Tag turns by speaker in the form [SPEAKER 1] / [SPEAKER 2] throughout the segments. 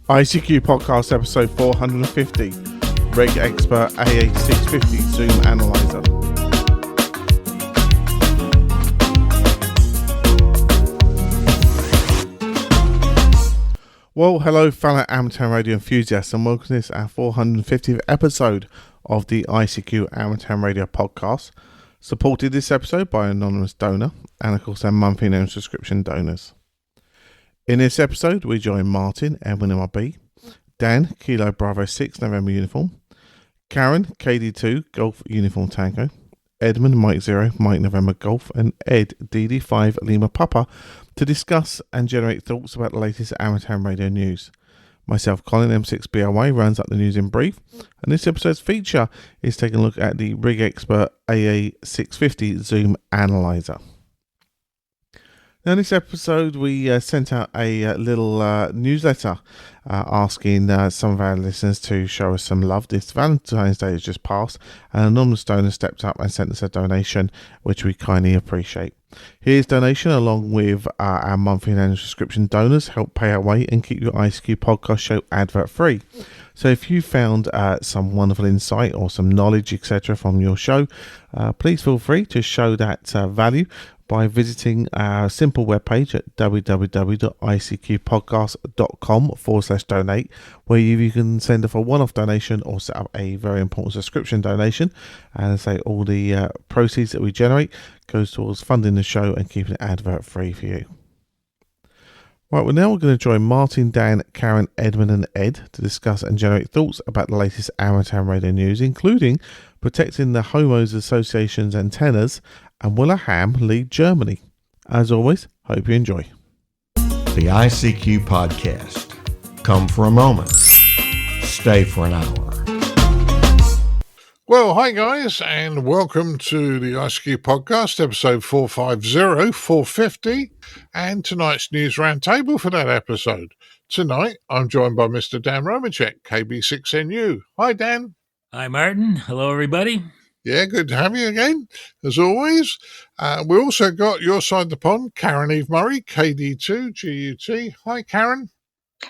[SPEAKER 1] ICQPodcast episode 450, Rigexpert AA-650 Zoom Analyzer. Well, hello fellow amateur radio enthusiasts, and welcome to this our 450th episode of the ICQ Amateur Radio Podcast, supported this episode by an anonymous donor and of course our monthly known subscription donors. In this episode we join Martin M1MRB, Dan Kilo Bravo 6 November Uniform, Caryn KD2 Golf Uniform Tango, Edmund Mike 0 Mike November Golf, and Ed DD5 Lima Papa to discuss and generate thoughts about the latest amateur radio news. Myself, Colin M6BRY, runs up the news in brief, and this episode's feature is taking a look at the Rigexpert AA-650 Zoom Analyzer. Now in this episode we sent out a little newsletter asking some of our listeners to show us some love. This Valentine's Day has just passed, and an anonymous donor stepped up and sent us a donation, which we kindly appreciate. His donation, along with our monthly and annual subscription donors, help pay our way and keep your ICQ podcast show advert free. So if you found some wonderful insight or some knowledge, etc. from your show, please feel free to show that value by visiting our simple webpage at www.icqpodcast.com/donate, where you can send off a one-off donation or set up a very important subscription donation. And say all the proceeds that we generate goes towards funding the show and keeping it advert free for you. Right, well now we're going to join Martin, Dan, Caryn, Edmund and Ed to discuss and generate thoughts about the latest amateur radio news, including protecting the HOAs Association's antennas and will a ham lead Germany. As always, hope you enjoy.
[SPEAKER 2] The ICQ Podcast. Come for a moment. Stay for an hour.
[SPEAKER 3] Well, hi guys, and welcome to the ICQ Podcast, episode 450, and tonight's news roundtable for that episode. Tonight, I'm joined by Mr. Dan Romanchik KB6NU. Hi, Dan.
[SPEAKER 4] Hi, Martin. Hello, everybody.
[SPEAKER 3] Yeah, good to have you again, as always. We also got your side of the pond, Caryn Eve Murray KD2GUT. Hi, Caryn.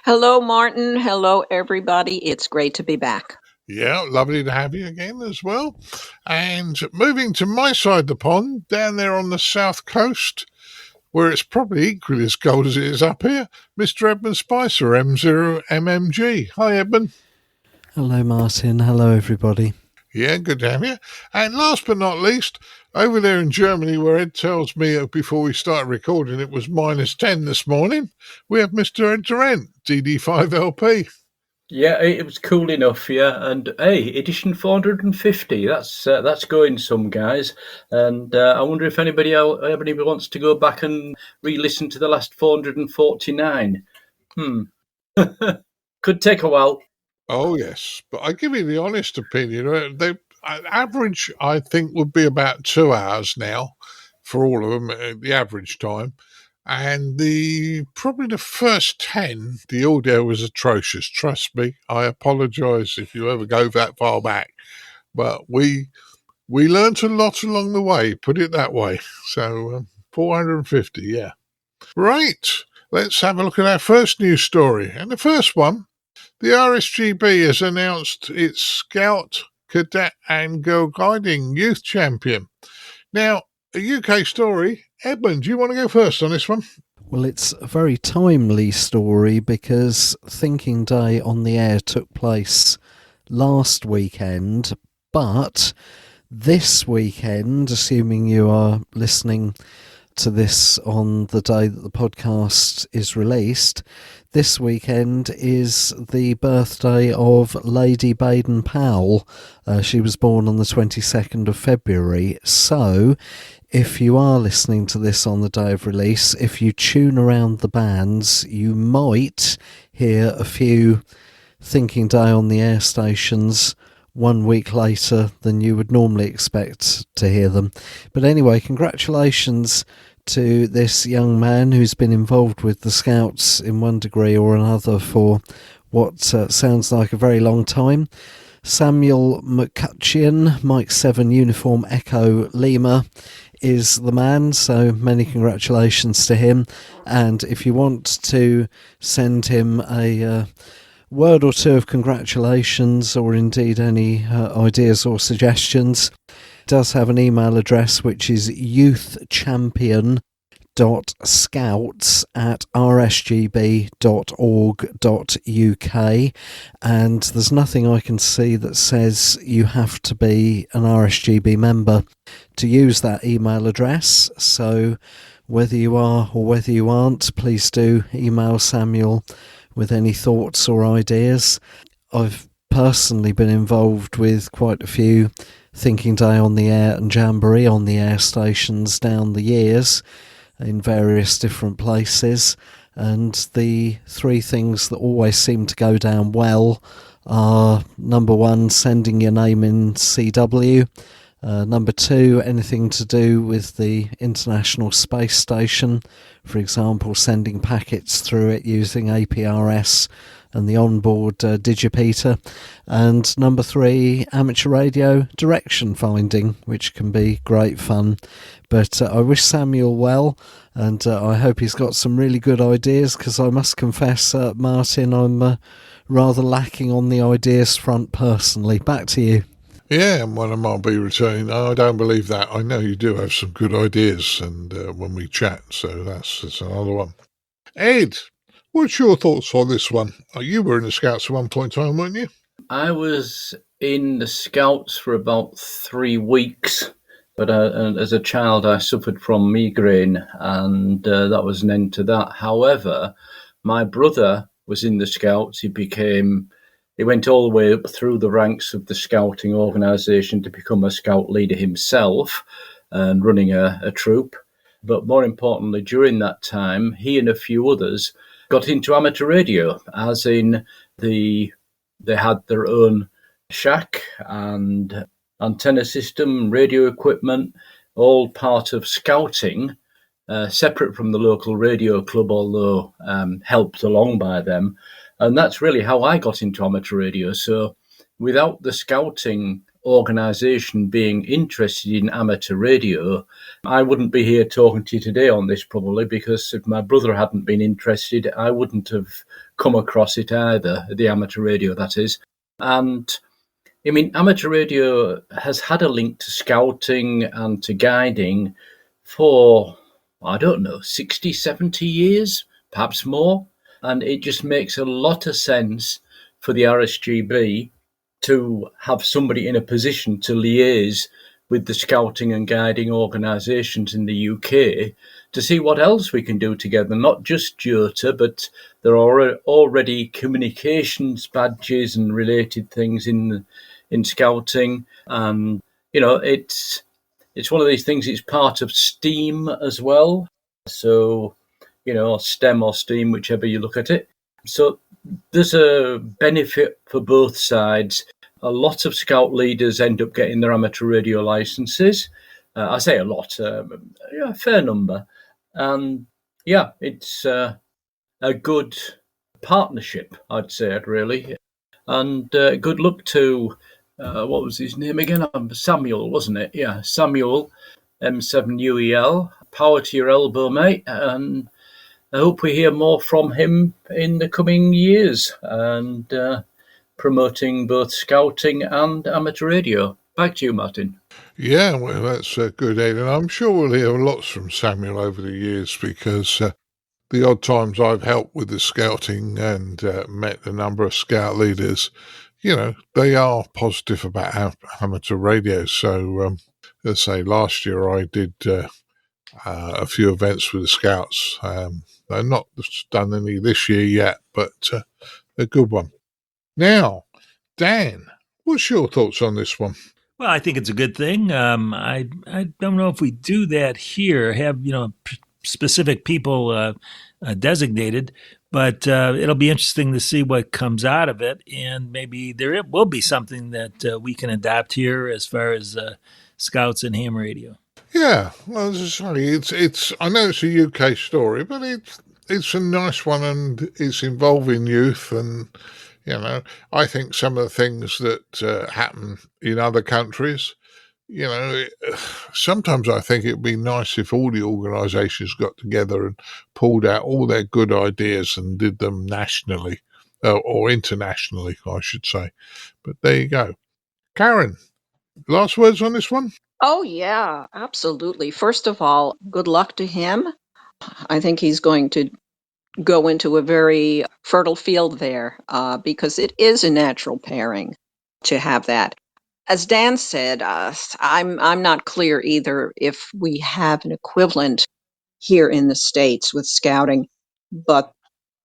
[SPEAKER 5] Hello, Martin. Hello, everybody. It's great to be back.
[SPEAKER 3] Yeah, lovely to have you again as well. And moving to my side of the pond, down there on the south coast, where it's probably equally as cold as it is up here, Mr. Edmund Spicer M0MNG. Hi, Edmund.
[SPEAKER 6] Hello, Martin. Hello, everybody.
[SPEAKER 3] Yeah, good to have you. And last but not least, over there in Germany, where Ed tells me before we started recording it was -10 this morning, we have Mr. Ed Durrant DD5LP.
[SPEAKER 7] Yeah, it was cool enough, yeah. And hey, edition 450, that's going some, guys. And I wonder if anybody wants to go back and re-listen to the last 449. Could take a while.
[SPEAKER 3] Oh, yes. But I give you the honest opinion. They average, I think, would be about 2 hours now for all of them, the average time. And probably the first 10, the audio was atrocious. Trust me. I apologise if you ever go that far back. But we learnt a lot along the way, put it that way. So 450, yeah. Right. Let's have a look at our first news story. And the first one, the RSGB has announced its Scout, Cadet and Girlguiding Youth Champion. Now, a UK story. Edmund, do you want to go first on this one?
[SPEAKER 6] Well, it's a very timely story because Thinking Day on the Air took place last weekend, but this weekend, assuming you are listening to this on the day that the podcast is released, this weekend is the birthday of Lady Baden-Powell. She was born on the 22nd of February, so if you are listening to this on the day of release, if you tune around the bands, you might hear a few Thinking Day on the Air stations 1 week later than you would normally expect to hear them. But anyway, congratulations to this young man who's been involved with the Scouts in one degree or another for what sounds like a very long time. Samuel McCutcheon, Mike 7 Uniform Echo Lima, is the man, so many congratulations to him. And if you want to send him a word or two of congratulations, or indeed any ideas or suggestions. It does have an email address, which is youthchampion.scouts@rsgb.org.uk, and there's nothing I can see that says you have to be an RSGB member to use that email address. So whether you are or whether you aren't, please do email Samuel with any thoughts or ideas. I've personally been involved with quite a few Thinking Day on the Air and Jamboree on the Air stations down the years in various different places, and the three things that always seem to go down well are: number one, sending your name in CW; number two, anything to do with the International Space Station, for example, sending packets through it using APRS and the onboard digipeater; and number three, amateur radio direction finding, which can be great fun. But I wish Samuel well, and I hope he's got some really good ideas, because I must confess, Martin, I'm rather lacking on the ideas front personally. Back to you.
[SPEAKER 3] Yeah, M1MRB returning. I don't believe that. I know you do have some good ideas, and when we chat, so that's another one. Ed, what's your thoughts on this one? You were in the Scouts at one point in time, weren't you?
[SPEAKER 7] I was in the Scouts for about 3 weeks, but as a child I suffered from migraine, and that was an end to that. However, my brother was in the Scouts. He went all the way up through the ranks of the scouting organisation to become a scout leader himself and running a troop. But more importantly, during that time, he and a few others got into amateur radio, as in they had their own shack and antenna system, radio equipment, all part of scouting, separate from the local radio club, although helped along by them. And that's really how I got into amateur radio. So without the scouting organisation being interested in amateur radio, I wouldn't be here talking to you today on this, probably, because if my brother hadn't been interested, I wouldn't have come across it either, the amateur radio, that is. And I mean, amateur radio has had a link to scouting and to guiding for, I don't know, 60, 70 years, perhaps more. And it just makes a lot of sense for the RSGB to have somebody in a position to liaise with the scouting and guiding organisations in the UK to see what else we can do together, not just JOTA, but there are already communications badges and related things in scouting. And, you know, it's one of these things, it's part of STEAM as well. So, you know, STEM or STEAM, whichever you look at it. So there's a benefit for both sides. A lot of scout leaders end up getting their amateur radio licenses. I say a lot, a fair number. And yeah, it's a good partnership, I'd say, really. And good luck to, what was his name again? Samuel, wasn't it? Yeah, Samuel M0MNG. Power to your elbow, mate. And I hope we hear more from him in the coming years, and promoting both scouting and amateur radio. Back to you, Martin.
[SPEAKER 3] Yeah, well, that's good, Ed. And I'm sure we'll hear lots from Samuel over the years, because the odd times I've helped with the scouting and met a number of scout leaders, you know, they are positive about amateur radio. So, let's say last year I did a few events with the Scouts. I've not done any this year yet, but a good one. Now, Dan, what's your thoughts on this one?
[SPEAKER 4] Well, I think it's a good thing. I don't know if we do that here, have, specific people designated, but it'll be interesting to see what comes out of it. And maybe there will be something that we can adapt here as far as Scouts and ham radio.
[SPEAKER 3] Yeah, well, sorry, it's. I know it's a UK story, but it's a nice one, and it's involving youth, and I think some of the things that happen in other countries, sometimes I think it'd be nice if all the organisations got together and pulled out all their good ideas and did them nationally, or internationally, I should say. But there you go. Caryn, last words on this one?
[SPEAKER 5] Oh, yeah, absolutely. First of all, good luck to him. I think he's going to go into a very fertile field there because it is a natural pairing to have that. As Dan said, I'm not clear either if we have an equivalent here in the States with scouting, but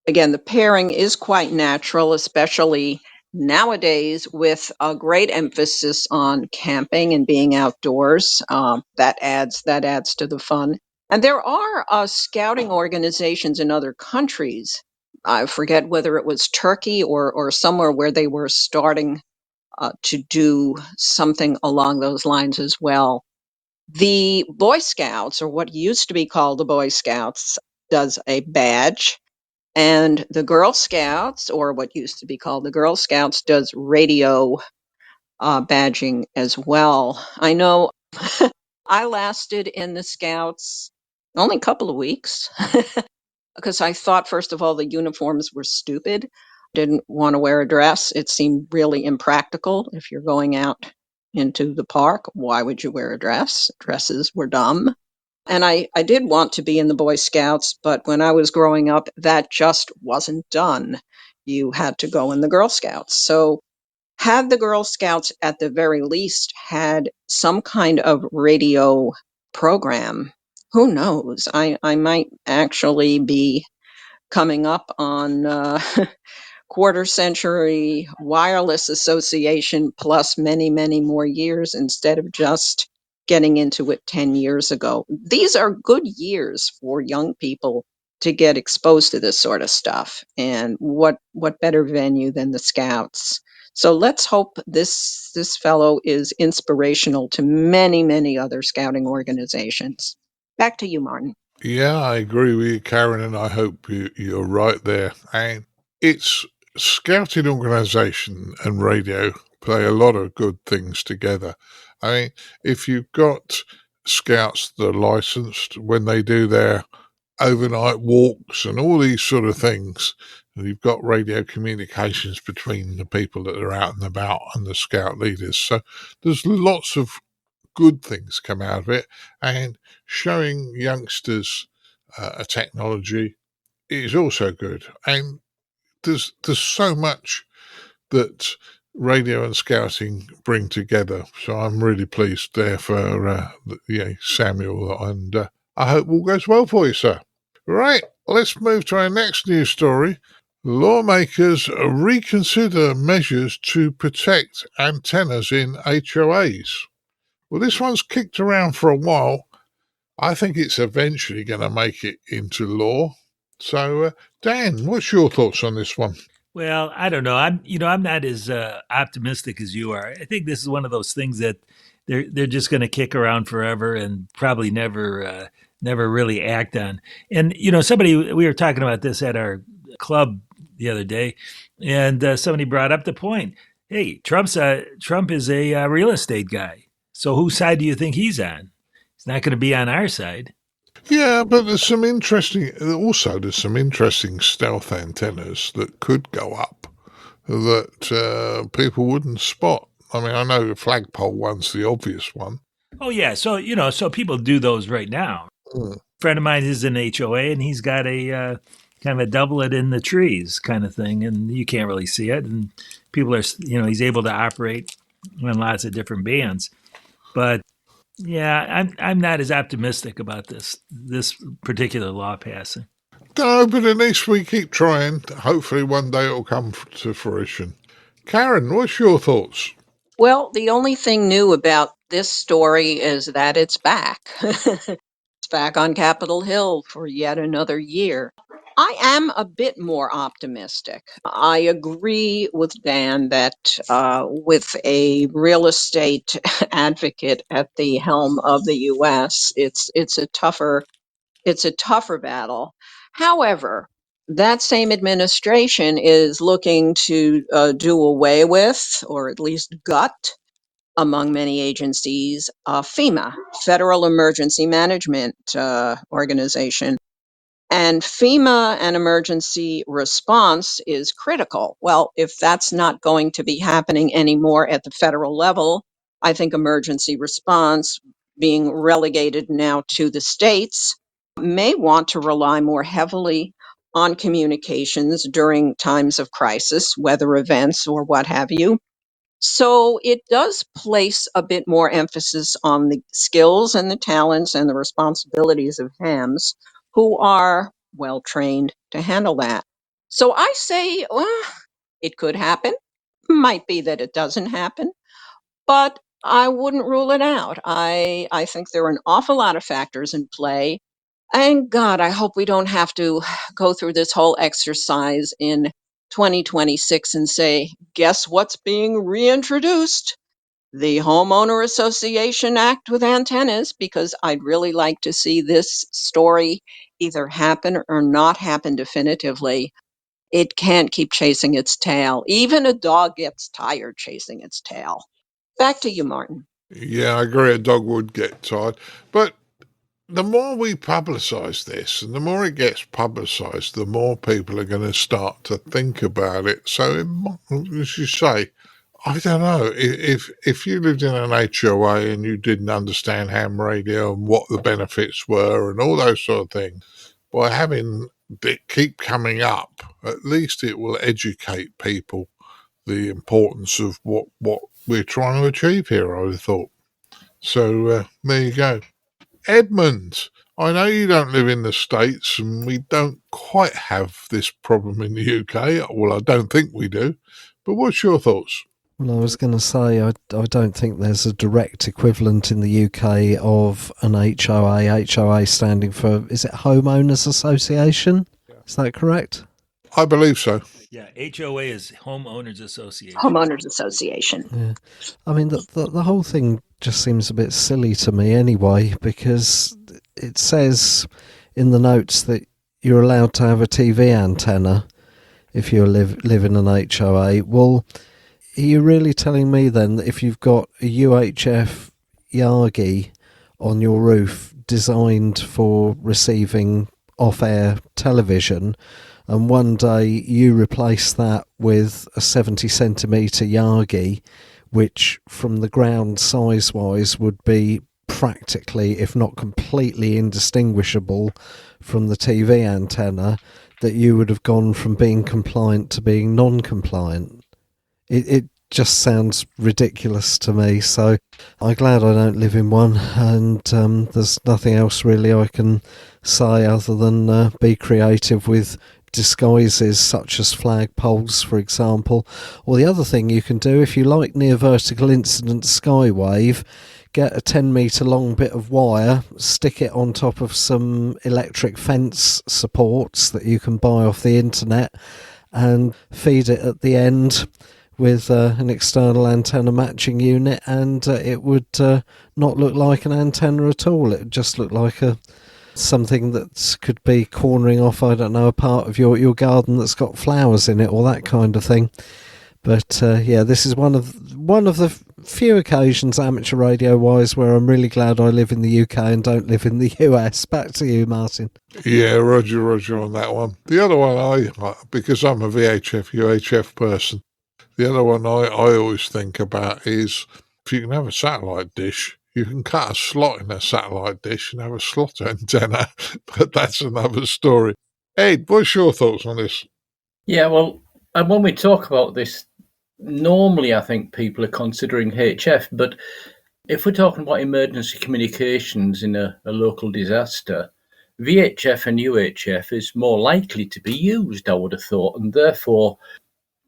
[SPEAKER 5] again, the pairing is quite natural, especially nowadays with a great emphasis on camping and being outdoors. That adds to the fun. And there are scouting organizations in other countries. I forget whether it was Turkey or somewhere where they were starting to do something along those lines as well. The Boy Scouts, or what used to be called the Boy Scouts, does a badge, and the Girl Scouts, or what used to be called the Girl Scouts, does radio badging as well. I know I lasted in the Scouts only a couple of weeks because I thought, first of all, the uniforms were stupid. Didn't want to wear a dress. It seemed really impractical. If you're going out into the park, why would you wear a dress? Dresses were dumb. And I did want to be in the Boy Scouts, but when I was growing up, that just wasn't done. You had to go in the Girl Scouts. So, had the Girl Scouts at the very least had some kind of radio program, who knows? I might actually be coming up on quarter century wireless association plus many, many more years instead of just getting into it 10 years ago. These are good years for young people to get exposed to this sort of stuff. And what better venue than the Scouts? So let's hope this fellow is inspirational to many, many other scouting organizations. Back to you, Martin.
[SPEAKER 3] Yeah, I agree with you, Caryn, and I hope you're right there. And it's scouting organisation and radio play a lot of good things together. I mean, if you've got scouts that are licensed, when they do their overnight walks and all these sort of things, and you've got radio communications between the people that are out and about and the scout leaders. So there's lots of good things come out of it, and showing youngsters a technology is also good. And there's so much that radio and scouting bring together. So I'm really pleased there for Samuel, and I hope all goes well for you, sir. Right, let's move to our next news story. Lawmakers reconsider measures to protect antennas in HOAs. Well, this one's kicked around for a while. I think it's eventually going to make it into law. So, Dan, what's your thoughts on this one?
[SPEAKER 4] Well, I don't know. I'm not as optimistic as you are. I think this is one of those things that they're just going to kick around forever and probably never really act on. And we were talking about this at our club the other day, and somebody brought up the point. Hey, Trump is a real estate guy. So whose side do you think he's on? He's not going to be on our side.
[SPEAKER 3] Yeah, but there's some interesting stealth antennas that could go up that people wouldn't spot. I mean, I know the flagpole one's the obvious one.
[SPEAKER 4] Oh yeah, so people do those right now. A friend of mine is an HOA, and he's got a kind of a doublet in the trees kind of thing, and you can't really see it. And people are, he's able to operate on lots of different bands. But yeah, I'm not as optimistic about this particular law passing.
[SPEAKER 3] No, but at least we keep trying. Hopefully one day it'll come to fruition. Caryn, what's your thoughts?
[SPEAKER 5] Well, the only thing new about this story is that it's back. It's back on Capitol Hill for yet another year. I am a bit more optimistic. I agree with Dan that with a real estate advocate at the helm of the U.S., it's a tougher battle. However, that same administration is looking to do away with, or at least gut, among many agencies, FEMA, Federal Emergency Management Organization. And FEMA and emergency response is critical. Well, if that's not going to be happening anymore at the federal level, I think emergency response, being relegated now to the states, may want to rely more heavily on communications during times of crisis, weather events, or what have you. So it does place a bit more emphasis on the skills and the talents and the responsibilities of hams who are well trained to handle that. So I say, well, it could happen. Might be that it doesn't happen, but I wouldn't rule it out. I think there are an awful lot of factors in play. And God, I hope we don't have to go through this whole exercise in 2026 and say, guess what's being reintroduced? The Homeowner Association Act with antennas, because I'd really like to see this story either happen or not happen definitively. It can't keep chasing its tail. Even a dog gets tired chasing its tail. Back to you, Martin.
[SPEAKER 3] Yeah, I agree. A dog would get tired. But the more we publicise this and the more it gets publicised, the more people are going to start to think about it. So, as you say, I don't know. If you lived in an HOA and you didn't understand ham radio and what the benefits were and all those sort of things, by having it keep coming up, at least it will educate people the importance of what we're trying to achieve here, I would have thought. So there you go. Edmund, I know you don't live in the States and we don't quite have this problem in the UK. Well, I don't think we do. But what's your thoughts?
[SPEAKER 6] Well, I was going to say, I don't think there's a direct equivalent in the UK of an HOA. HOA standing for, is it Homeowners Association? Is that correct?
[SPEAKER 3] I believe so.
[SPEAKER 4] Yeah, HOA is Homeowners Association.
[SPEAKER 5] Homeowners Association.
[SPEAKER 6] Yeah. I mean, the whole thing just seems a bit silly to me anyway, because it says in the notes that you're allowed to have a TV antenna if you live in an HOA. Well, are you really telling me then that if you've got a UHF Yagi on your roof designed for receiving off-air television, and one day you replace that with a 70 centimetre Yagi, which from the ground size-wise would be practically, if not completely indistinguishable from the TV antenna, that you would have gone from being compliant to being non-compliant? It just sounds ridiculous to me, so I'm glad I don't live in one, and there's nothing else really I can say other than be creative with disguises such as flagpoles, for example. Or the other thing you can do, if you like near vertical incident skywave, get a 10 metre long bit of wire, stick it on top of some electric fence supports that you can buy off the internet, and feed it at the end with an external antenna matching unit, and it would not look like an antenna at all. It would just look like something that could be cornering off, I don't know, a part of your garden that's got flowers in it or that kind of thing. But yeah, this is one of the few occasions, amateur radio wise, where I'm really glad I live in the UK and don't live in the US. Back to you, Martin.
[SPEAKER 3] Yeah, Roger on that one. The other one, because I'm a VHF UHF person, the other one I always think about is if you can have a satellite dish, you can cut a slot in a satellite dish and have a slot antenna, but that's another story. Ed, what's your thoughts on this?
[SPEAKER 7] Yeah, well, and when we talk about this, normally I think people are considering HF, but if we're talking about emergency communications in a local disaster, VHF and UHF is more likely to be used, I would have thought, and therefore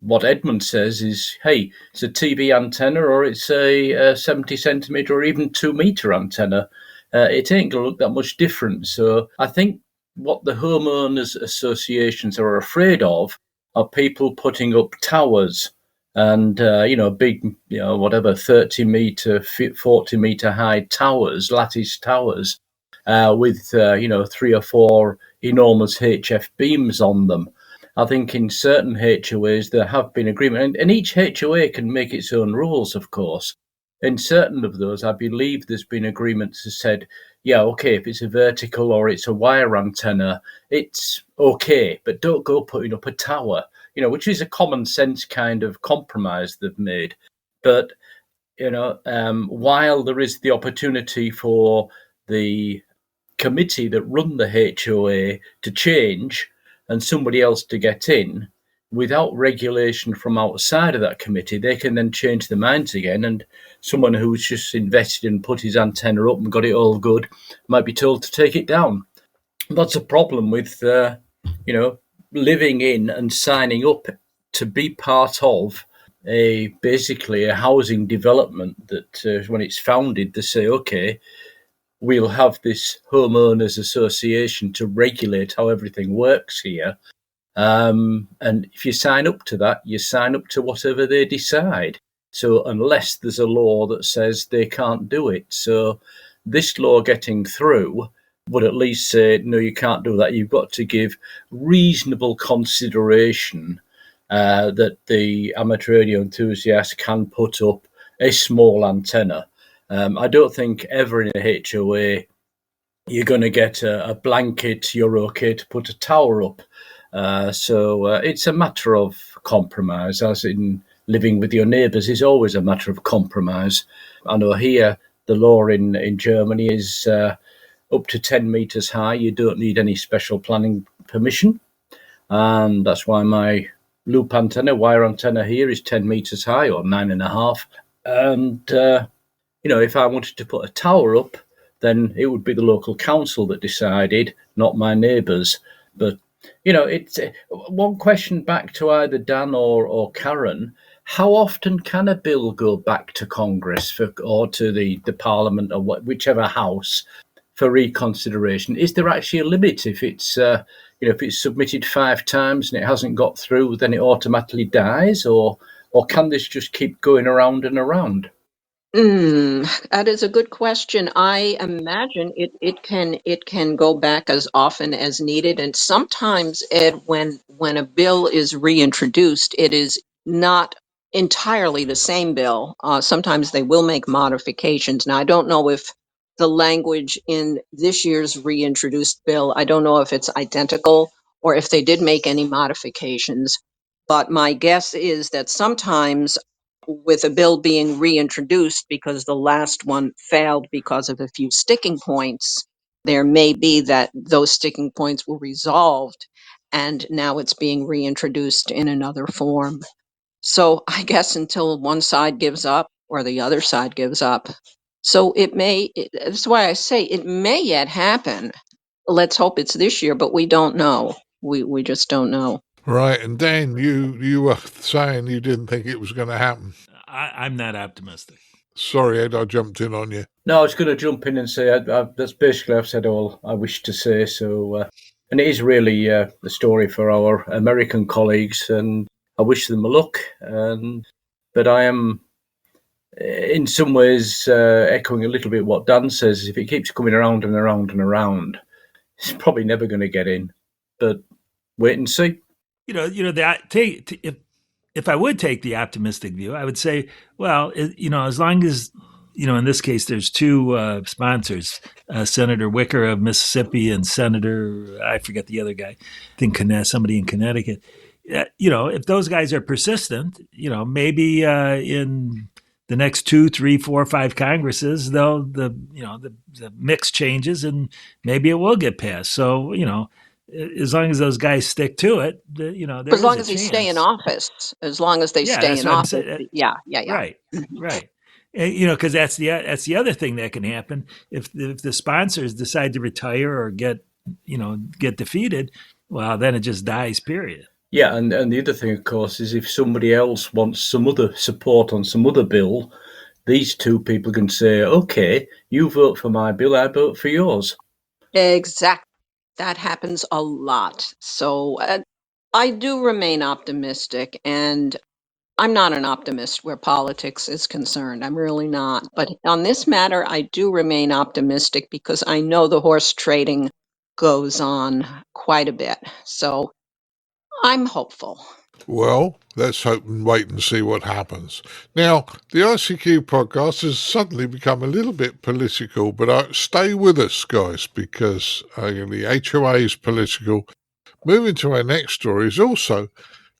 [SPEAKER 7] what Edmund says is, hey, it's a TV antenna or it's a 70 centimetre or even 2 metre antenna. It ain't going to look that much different. So I think what the homeowners associations are afraid of are people putting up towers and, big, whatever, 30 metre, 40 metre high towers, lattice towers, with, 3 or 4 enormous HF beams on them. I think in certain HOAs there have been agreement, and each HOA can make its own rules, of course. In certain of those, I believe there's been agreements that said, yeah, okay, if it's a vertical or it's a wire antenna, it's okay, but don't go putting up a tower, which is a common sense kind of compromise they've made. But, while there is the opportunity for the committee that run the HOA to change and somebody else to get in, without regulation from outside of that committee, they can then change their minds again, and someone who's just invested and put his antenna up and got it all good might be told to take it down. That's a problem with, living in and signing up to be part of basically a housing development that when it's founded, they say, okay, we'll have this homeowners association to regulate how everything works here. And if you sign up to that, you sign up to whatever they decide. So unless there's a law that says they can't do it. So this law getting through would at least say, no, you can't do that. You've got to give reasonable consideration that the amateur radio enthusiast can put up a small antenna. I don't think ever in a HOA you're going to get a blanket, you're okay to put a tower up. So it's a matter of compromise, as in living with your neighbours is always a matter of compromise. I know here the law in Germany is up to 10 metres high. You don't need any special planning permission. And that's why my loop antenna, wire antenna here is 10 metres high, or 9.5. And, if I wanted to put a tower up, then it would be the local council that decided, not my neighbours. But, it's one question back to either Dan or Caryn. How often can a bill go back to Congress or to the Parliament or whichever house for reconsideration? Is there actually a limit? If it's if it's submitted 5 times and it hasn't got through, then it automatically dies, or can this just keep going around and around?
[SPEAKER 5] That is a good question. I imagine it can go back as often as needed, and sometimes, Ed, when a bill is reintroduced, it is not entirely the same bill. Sometimes they will make modifications. Now, I don't know if the language in this year's reintroduced bill, I don't know if it's identical or if they did make any modifications. But my guess is that sometimes with a bill being reintroduced because the last one failed because of a few sticking points, there may be that those sticking points were resolved and now it's being reintroduced in another form. So I guess until one side gives up or the other side gives up. So that's why I say it may yet happen. Let's hope it's this year, but we don't know. We just don't know.
[SPEAKER 3] Right, and Dan, you were saying you didn't think it was going to happen.
[SPEAKER 4] I'm not optimistic.
[SPEAKER 3] Sorry, Ed, I jumped in on you.
[SPEAKER 7] No, I was going to jump in and say that's basically I've said all I wish to say. So, and it is really the story for our American colleagues, and I wish them luck. But I am, in some ways, echoing a little bit what Dan says. If it keeps coming around and around and around, it's probably never going to get in. But wait and see.
[SPEAKER 4] If I would take the optimistic view, I would say, well, as long as, in this case, there's 2 sponsors, Senator Wicker of Mississippi and Senator, I forget the other guy, I think somebody in Connecticut. If those guys are persistent, maybe in the next 2, 3, 4, 5 Congresses, the mix changes and maybe it will get passed. So, as long as those guys stick to it,
[SPEAKER 5] as long as they stay in office, yeah.
[SPEAKER 4] Right. And, because that's the other thing that can happen if the sponsors decide to retire or get defeated. Well, then it just dies. Period.
[SPEAKER 7] Yeah, and the other thing, of course, is if somebody else wants some other support on some other bill, these 2 people can say, "Okay, you vote for my bill, I vote for yours."
[SPEAKER 5] Exactly. That happens a lot. So I do remain optimistic, and I'm not an optimist where politics is concerned. I'm really not. But on this matter, I do remain optimistic because I know the horse trading goes on quite a bit. So I'm hopeful.
[SPEAKER 3] Well, let's hope and wait and see what happens. Now, the ICQ podcast has suddenly become a little bit political, but stay with us, guys, because the HOA is political. Moving to our next story is also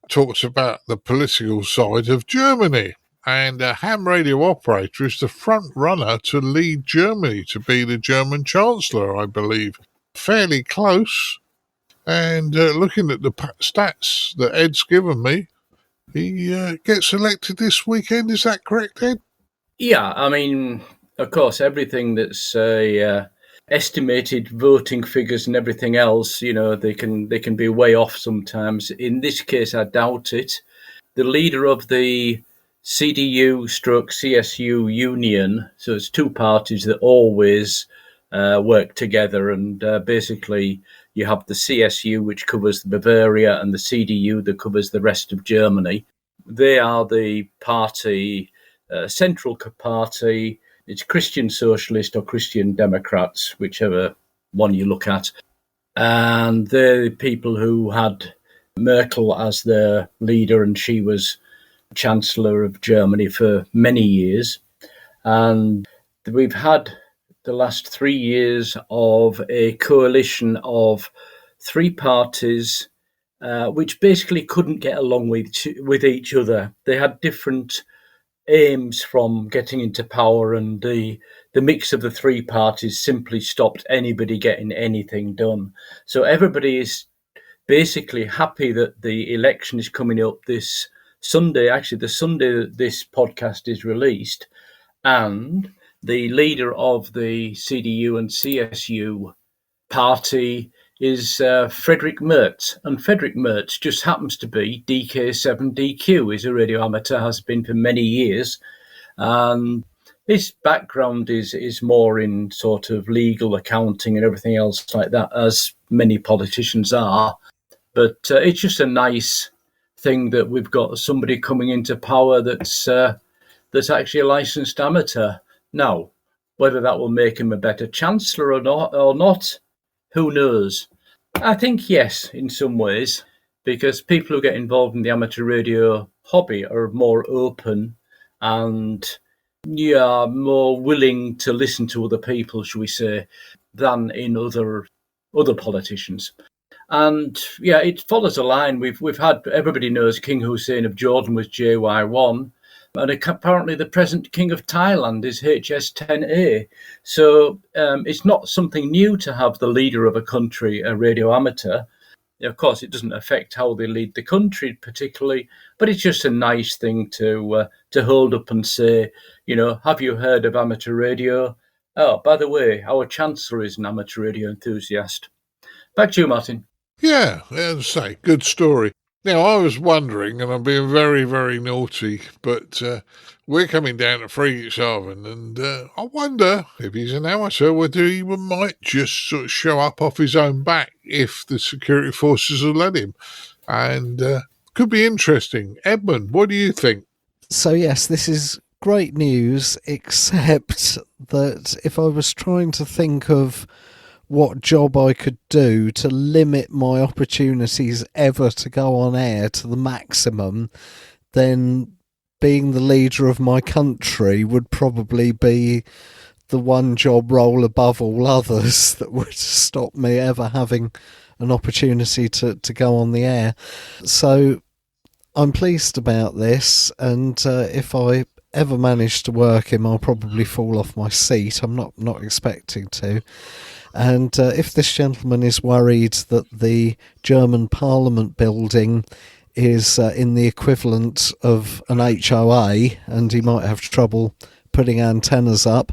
[SPEAKER 3] talks about the political side of Germany. And a ham radio operator is the front runner to lead Germany to be the German Chancellor, I believe. Fairly close. And looking at the stats that Ed's given me, he gets elected this weekend. Is that correct, Ed?
[SPEAKER 7] Yeah, I mean, of course, everything that's estimated voting figures and everything else, they can be way off sometimes. In this case, I doubt it. The leader of the CDU/CSU union, so it's two parties that always work together, and basically you have the CSU, which covers Bavaria, and the CDU that covers the rest of Germany. They are the party, central party. It's Christian Socialist or Christian Democrats, whichever one you look at. And they're the people who had Merkel as their leader, and she was Chancellor of Germany for many years. And we've had the last 3 years of a coalition of three parties which basically couldn't get along with each other. They had different aims from getting into power, and the mix of the three parties simply stopped anybody getting anything done. So everybody is basically happy that the election is coming up this Sunday, actually the Sunday that this podcast is released, and the leader of the CDU and CSU party is Friedrich Merz. And Friedrich Merz just happens to be DK7DQ. He's a radio amateur, has been for many years. And his background is more in sort of legal accounting and everything else like that, as many politicians are. But it's just a nice thing that we've got somebody coming into power that's actually a licensed amateur. Now, whether that will make him a better chancellor or not, who knows? I think yes, in some ways, because people who get involved in the amateur radio hobby are more open and more willing to listen to other people, shall we say, than in other politicians. And yeah, it follows a line. We've had, everybody knows King Hussein of Jordan was JY1. And apparently the present King of Thailand is HS10A. So it's not something new to have the leader of a country a radio amateur. Of course, it doesn't affect how they lead the country particularly, but it's just a nice thing to hold up and say, have you heard of amateur radio? Oh, by the way, our Chancellor is an amateur radio enthusiast. Back to you, Martin.
[SPEAKER 3] Yeah, as I say, good story. Now, I was wondering, and I'm being very, very naughty, but we're coming down to Friedrichshafen, and I wonder if he's an amateur, whether he might just sort of show up off his own back if the security forces will let him. And could be interesting. Edmund, what do you think?
[SPEAKER 6] So, yes, this is great news, except that if I was trying to think of what job I could do to limit my opportunities ever to go on air to the maximum, then being the leader of my country would probably be the one job role above all others that would stop me ever having an opportunity to go on the air. So I'm pleased about this, and if I ever manage to work him, I'll probably fall off my seat. I'm not expecting to. And if this gentleman is worried that the German Parliament building is in the equivalent of an HOA and he might have trouble putting antennas up,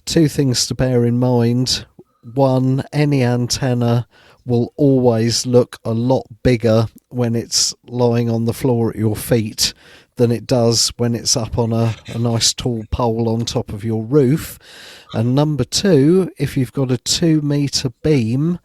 [SPEAKER 6] two things to bear in mind. One, any antenna will always look a lot bigger when it's lying on the floor at your feet than it does when it's up on a nice tall pole on top of your roof. And number two, if you've got a 2 metre beam,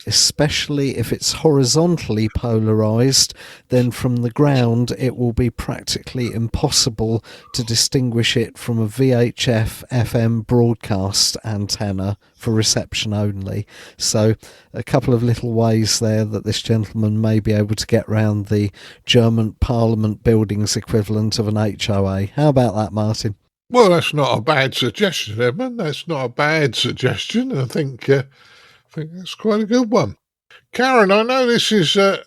[SPEAKER 6] especially if it's horizontally polarized, then from the ground it will be practically impossible to distinguish it from a VHF FM broadcast antenna for reception only. So a couple of little ways there that this gentleman may be able to get round the German Parliament buildings equivalent of an HOA. How about that, Martin?
[SPEAKER 3] Well, that's not a bad suggestion, Edmund. That's not a bad suggestion. I think that's quite a good one. Caryn, I know this is a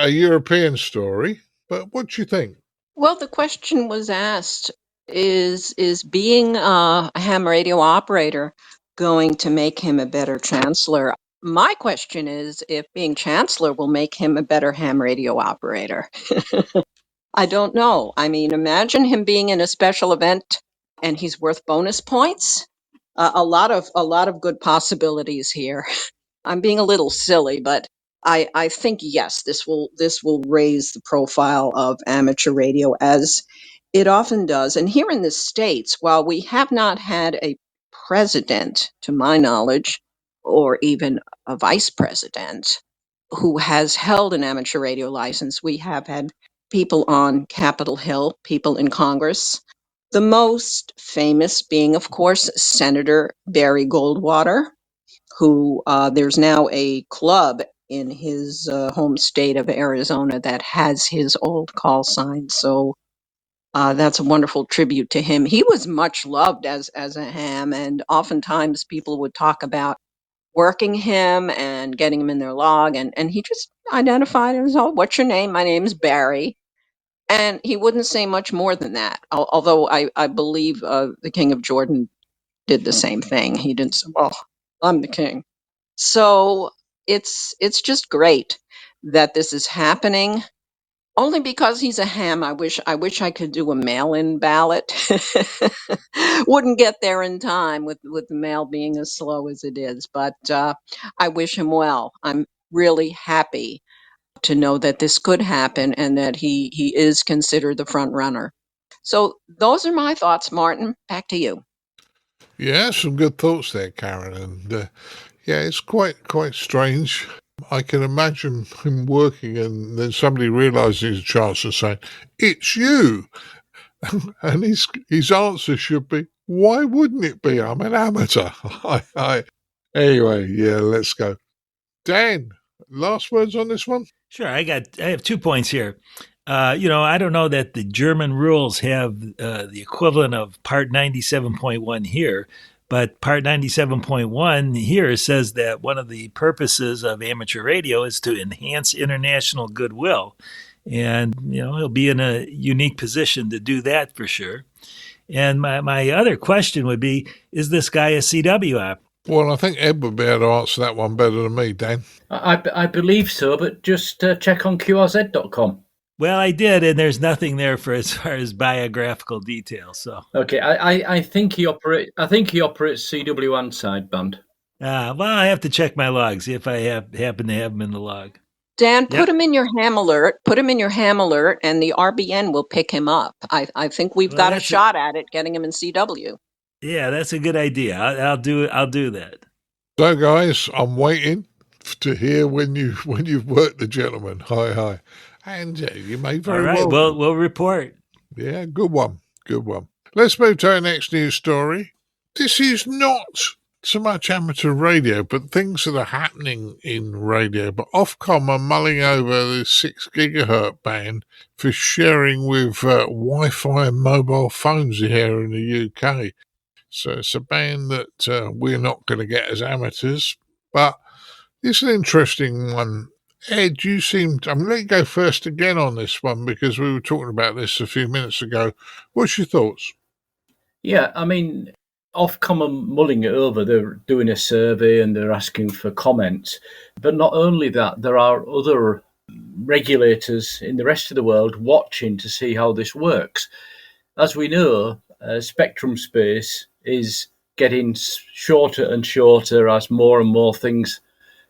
[SPEAKER 3] European story, but what do you think?
[SPEAKER 5] Well, the question was asked, is being a ham radio operator going to make him a better chancellor? My question is if being chancellor will make him a better ham radio operator. I don't know. I mean, imagine him being in a special event and he's worth bonus points. A lot of good possibilities here. I'm being a little silly, but I think yes, this will raise the profile of amateur radio as it often does. And here in the States, while we have not had a president, to my knowledge, or even a vice president who has held an amateur radio license, we have had people on Capitol Hill, people in Congress. The most famous being, of course, Senator Barry Goldwater, who there's now a club in his home state of Arizona that has his old call sign. So that's a wonderful tribute to him. He was much loved as a ham, and oftentimes people would talk about working him and getting him in their log, and he just identified as, oh, what's your name? My name's Barry. And he wouldn't say much more than that, although I believe the King of Jordan did the same thing. He didn't say, well, I'm the king. So it's just great that this is happening. Only because he's a ham, I wish I could do a mail-in ballot. Wouldn't get there in time with the mail being as slow as it is. But I wish him well. I'm really happy to know that this could happen and that he is considered the front runner. So those are my thoughts, Martin. Back to you.
[SPEAKER 3] Yeah, some good thoughts there, Caryn. And yeah, it's quite strange. I can imagine him working and then somebody realising his chance and saying, "It's you." And his answer should be, "Why wouldn't it be? I'm an amateur." Anyway, yeah, let's go. Dan, last words on this one?
[SPEAKER 4] Sure, I have 2 points here. I don't know that the German rules have the equivalent of Part 97.1 here, but Part 97.1 here says that one of the purposes of amateur radio is to enhance international goodwill. And, he'll be in a unique position to do that for sure. And my other question would be, is this guy a CW app?
[SPEAKER 3] Well, I think Ed would be able to answer that one better than me, Dan.
[SPEAKER 7] I believe so, but just check on QRZ.com.
[SPEAKER 4] Well, I did, and there's nothing there for as far as biographical details. So
[SPEAKER 7] okay, I think he operates CW and sideband.
[SPEAKER 4] Well, I have to check my logs, see if I happen to have them in the log.
[SPEAKER 5] Dan, put him in your ham alert. Put him in your ham alert, and the RBN will pick him up. I think we've got a shot at it, getting him in CW.
[SPEAKER 4] Yeah, that's a good idea. I'll do that.
[SPEAKER 3] So, guys, I'm waiting to hear when you've worked the gentleman. Hi. And you may very well.
[SPEAKER 4] All right, we'll report.
[SPEAKER 3] Yeah, good one. Let's move to our next news story. This is not so much amateur radio, but things that are happening in radio. But Ofcom are mulling over the 6 gigahertz ban for sharing with Wi-Fi and mobile phones here in the UK. So it's a ban that we're not going to get as amateurs, but it's an interesting one. Ed, I'm going to let you go first again on this one because we were talking about this a few minutes ago. What's your thoughts?
[SPEAKER 7] Yeah, I mean, Ofcom are mulling it over. They're doing a survey and they're asking for comments. But not only that, there are other regulators in the rest of the world watching to see how this works. As we know, spectrum space is getting shorter and shorter as more and more things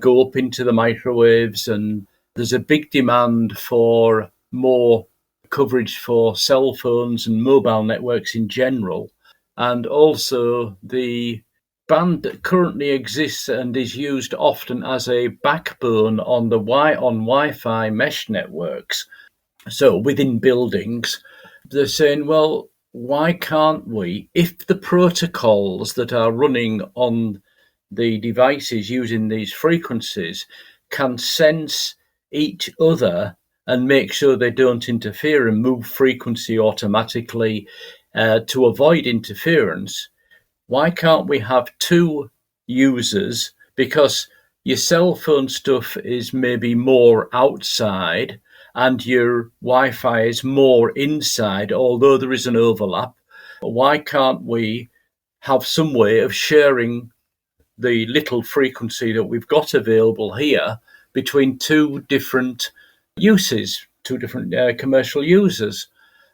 [SPEAKER 7] go up into the microwaves, and there's a big demand for more coverage for cell phones and mobile networks in general. And also the band that currently exists and is used often as a backbone on Wi-Fi mesh networks, so within buildings, they're saying, well, why can't we, if the protocols that are running on the devices using these frequencies can sense each other and make sure they don't interfere and move frequency automatically to avoid interference, why can't we have two users? Because your cell phone stuff is maybe more outside and your Wi-Fi is more inside, although there is an overlap. Why can't we have some way of sharing the little frequency that we've got available here between two different uses, two different commercial users?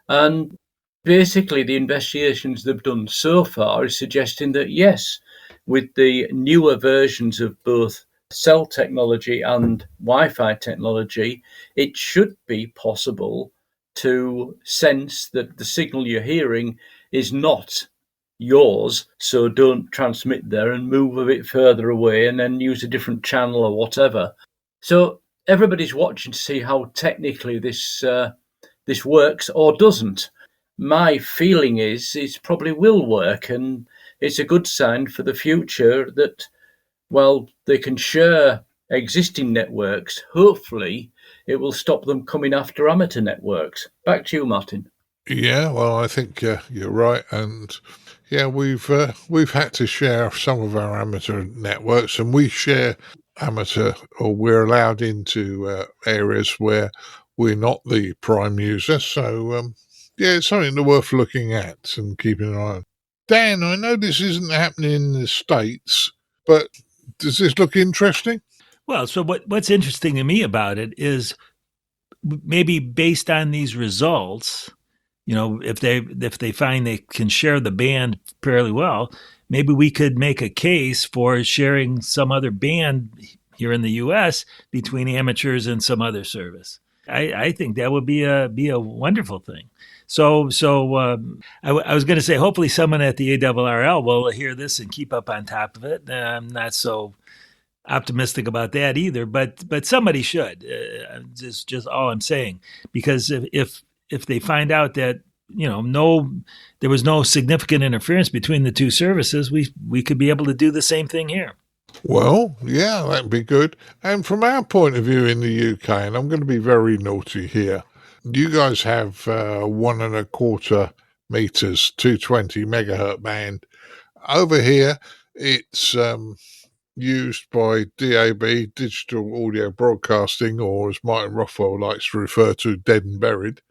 [SPEAKER 7] And basically, the investigations they've done so far is suggesting that, yes, with the newer versions of both cell technology and Wi-Fi technology, it should be possible to sense that the signal you're hearing is not yours, so don't transmit there and move a bit further away and then use a different channel or whatever. So everybody's watching to see how technically this works or doesn't. My feeling is it probably will work, and it's a good sign for the future that, well, they can share existing networks. Hopefully, it will stop them coming after amateur networks. Back to you, Martin.
[SPEAKER 3] Yeah, well, I think you're right, and yeah, we've had to share some of our amateur networks, and we share amateur, or we're allowed into areas where we're not the prime user. So yeah, it's something worth looking at and keeping an eye on. Dan, I know this isn't happening in the States, but does this look interesting?
[SPEAKER 4] Well, so what's interesting to me about it is maybe based on these results, if they find they can share the band fairly well, maybe we could make a case for sharing some other band here in the U.S. between amateurs and some other service. I think that would be a wonderful thing. So I was going to say, hopefully someone at the ARRL will hear this and keep up on top of it. I'm not so optimistic about that either, but somebody should. Just all I'm saying, because if they find out that there was no significant interference between the two services, we could be able to do the same thing here.
[SPEAKER 3] Well, yeah, that'd be good. And from our point of view in the UK, and I'm going to be very naughty here, you guys have 1.25 meters, 220 megahertz band. Over here, it's used by DAB, digital audio broadcasting, or as Martin Rothwell likes to refer to, dead and buried.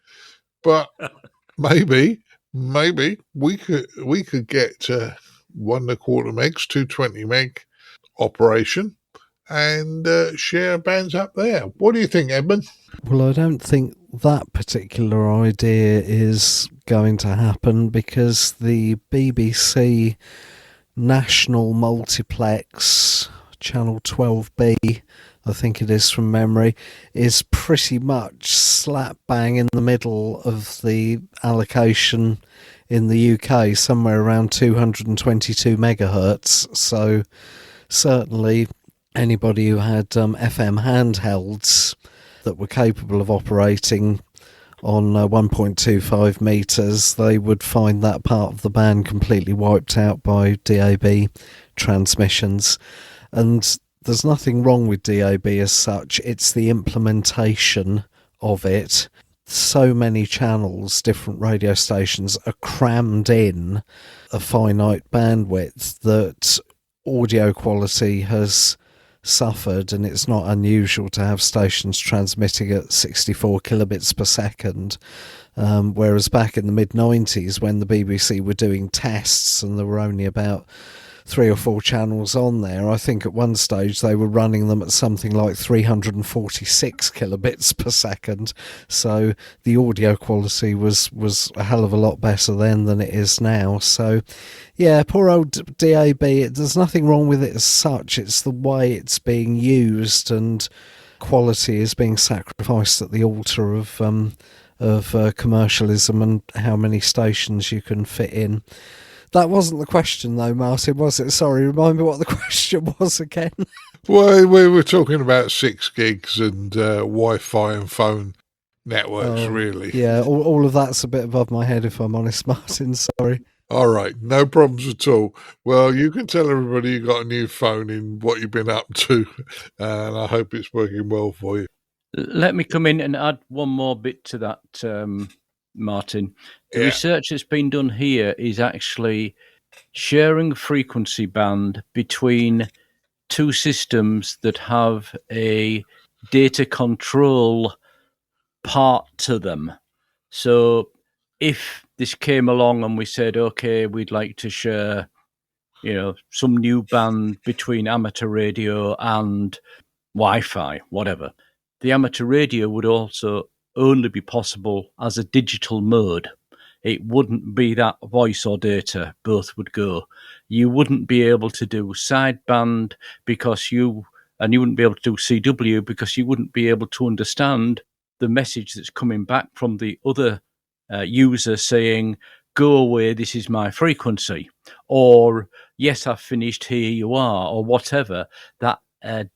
[SPEAKER 3] But maybe we could get 1.25 megs, 220 meg operation and share bands up there. What do you think, Edmund?
[SPEAKER 6] Well, I don't think that particular idea is going to happen, because the BBC National Multiplex channel 12B, I think it is from memory, is pretty much slap bang in the middle of the allocation in the UK, somewhere around 222 megahertz. So certainly anybody who had FM handhelds that were capable of operating on 1.25 meters, they would find that part of the band completely wiped out by DAB transmissions. And there's nothing wrong with DAB as such, it's the implementation of it. So many channels, different radio stations are crammed in a finite bandwidth that audio quality has suffered, and it's not unusual to have stations transmitting at 64 kilobits per second, whereas back in the mid-90s, when the BBC were doing tests and there were only about 3 or 4 channels on there, I think at one stage they were running them at something like 346 kilobits per second. So the audio quality was a hell of a lot better then than it is now. So yeah, poor old DAB, there's nothing wrong with it as such, it's the way it's being used, and quality is being sacrificed at the altar of commercialism and how many stations you can fit in. That wasn't the question, though, Martin, was it? Sorry, remind me what the question was again.
[SPEAKER 3] Well, we were talking about 6 gigs and Wi-Fi and phone networks, really.
[SPEAKER 6] Yeah, all of that's a bit above my head, if I'm honest, Martin. Sorry.
[SPEAKER 3] All right, no problems at all. Well, you can tell everybody you got a new phone in what you've been up to, and I hope it's working well for you.
[SPEAKER 7] Let me come in and add one more bit to that, Martin. The research that's been done here is actually sharing frequency band between two systems that have a data control part to them. So if this came along and we said, okay, we'd like to share, some new band between amateur radio and Wi-Fi, whatever, the amateur radio would also only be possible as a digital mode. It wouldn't be that voice or data, both would go. You wouldn't be able to do sideband and you wouldn't be able to do CW because you wouldn't be able to understand the message that's coming back from the other user saying, go away, this is my frequency, or yes, I've finished, here you are, or whatever. That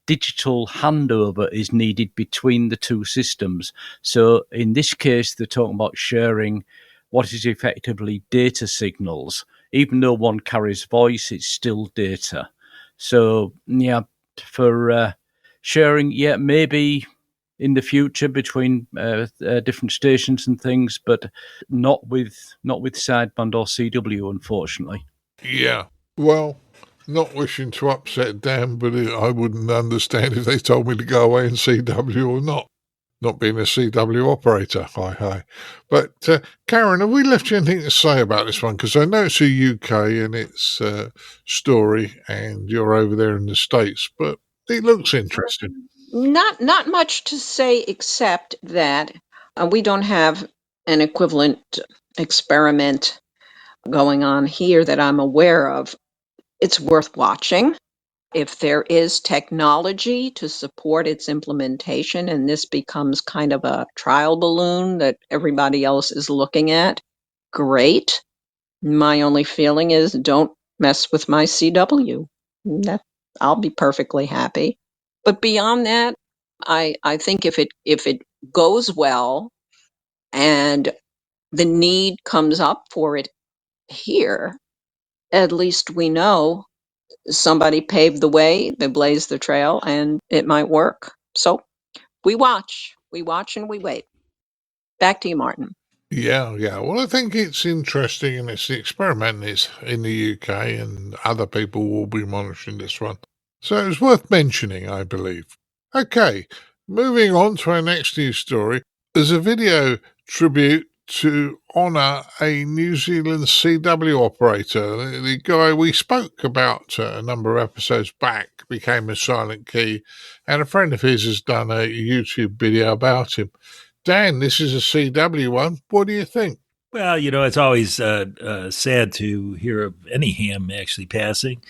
[SPEAKER 7] digital handover is needed between the two systems. So in this case, they're talking about sharing what is effectively data signals. Even though one carries voice, it's still data. So yeah, for sharing, yeah, maybe in the future between different stations and things, but not with sideband or CW, unfortunately.
[SPEAKER 3] Yeah, well, not wishing to upset Dan, but I wouldn't understand if they told me to go away in CW or not being a CW operator. Hi. But Caryn, have we left you anything to say about this one? Because I know it's a UK and it's a story and you're over there in the States, but it looks interesting.
[SPEAKER 5] Not much to say except that we don't have an equivalent experiment going on here that I'm aware of. It's worth watching. If there is technology to support its implementation and this becomes kind of a trial balloon that everybody else is looking at, great. My only feeling is don't mess with my CW. I'll be perfectly happy. But beyond that, I think if it goes well and the need comes up for it here, at least we know somebody paved the way, they blazed the trail, and it might work. So we watch and we wait. Back to you, Martin.
[SPEAKER 3] Yeah. Well, I think it's interesting, and it's the experiment is in the UK, and other people will be monitoring this one. So it's worth mentioning, I believe. Okay, moving on to our next news story. There's a video tribute to honour a New Zealand CW operator. The guy we spoke about a number of episodes back became a silent key, and a friend of his has done a YouTube video about him. Dan, this is a CW one. What do you think?
[SPEAKER 4] Well, it's always sad to hear of any ham actually passing.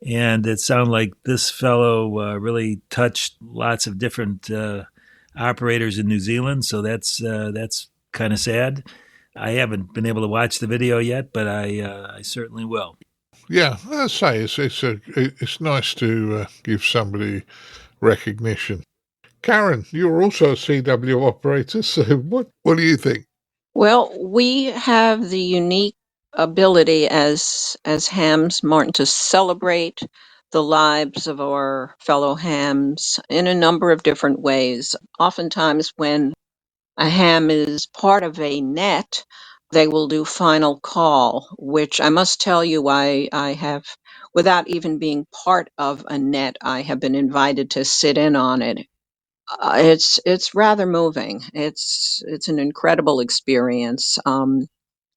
[SPEAKER 4] And it sounded like this fellow really touched lots of different operators in New Zealand. So that's kind of sad. I haven't been able to watch the video yet, but I certainly will.
[SPEAKER 3] Yeah, I'd say it's nice to give somebody recognition. Caryn, you're also a CW operator, so what do you think?
[SPEAKER 5] Well, we have the unique ability as hams, Martin, to celebrate the lives of our fellow hams in a number of different ways. Oftentimes when a ham is part of a net, they will do final call, which I must tell you, I have, without even being part of a net, I have been invited to sit in on it. It's rather moving. It's an incredible experience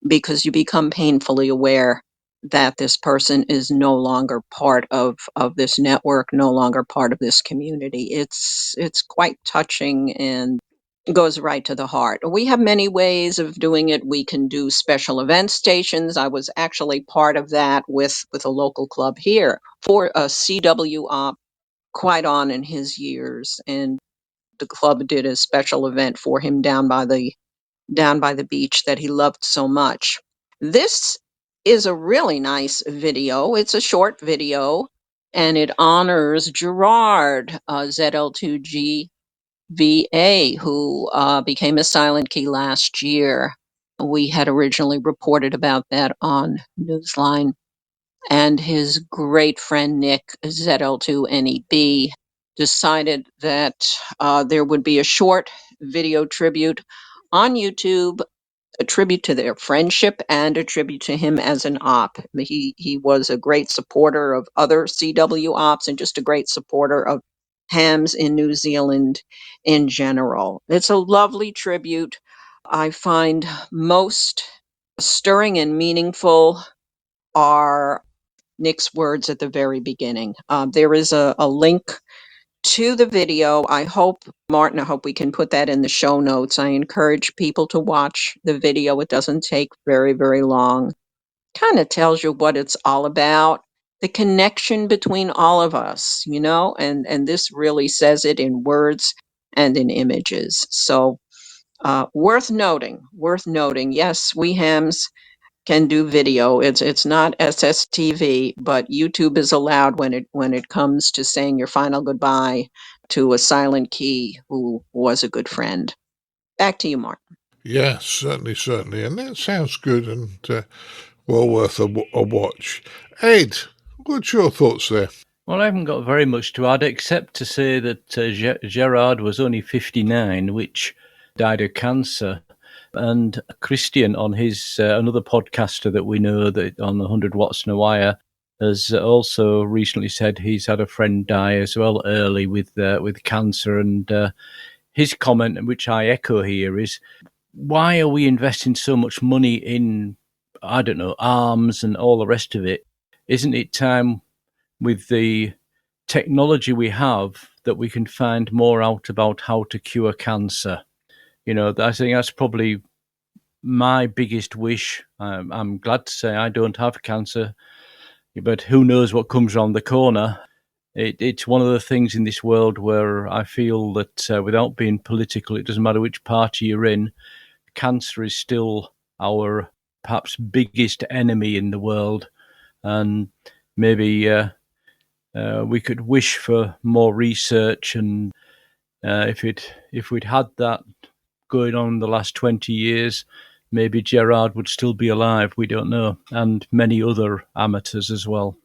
[SPEAKER 5] because you become painfully aware that this person is no longer part of this network, no longer part of this community. It's quite touching and goes right to the heart. We have many ways of doing it. We can do special event stations. I was actually part of that with a local club here for a CW op quite on in his years, and the club did a special event for him down by the beach that he loved so much. This is a really nice video. It's a short video, and it honors Gerard, ZL2GVA, who became a silent key last year. We had originally reported about that on Newsline, and his great friend Nick, ZL2NEB, decided that there would be a short video tribute on YouTube, a tribute to their friendship and a tribute to him as an op. He was a great supporter of other CW ops and just a great supporter of hams in New Zealand in general. It's a lovely tribute. I find most stirring and meaningful are Nick's words at the very beginning. There is a link to the video. Martin, I hope we can put that in the show notes. I encourage people to watch the video. It doesn't take very, very long. Kind of tells you what it's all about, the connection between all of us, and this really says it in words and in images. So worth noting. Yes, we hams can do video. It's not SSTV, but YouTube is allowed when it comes to saying your final goodbye to a silent key who was a good friend. Back to you, Mark.
[SPEAKER 3] Yeah, certainly. And that sounds good and well worth a watch. Ed, what's your thoughts there?
[SPEAKER 7] Well, I haven't got very much to add except to say that Gerard was only 59, which died of cancer. And Christian, on his another podcaster that we know that on 100 Watts and a Wire, has also recently said he's had a friend die as well early with cancer. And his comment, which I echo here, is why are we investing so much money in, I don't know, arms and all the rest of it? Isn't it time with the technology we have that we can find more out about how to cure cancer? I think that's probably my biggest wish. I'm glad to say I don't have cancer, but who knows what comes around the corner. It's one of the things in this world where I feel that without being political, it doesn't matter which party you're in, cancer is still our perhaps biggest enemy in the world. And maybe we could wish for more research, and if we'd had that going on the last 20 years, maybe Gerard would still be alive. We don't know, and many other amateurs as well.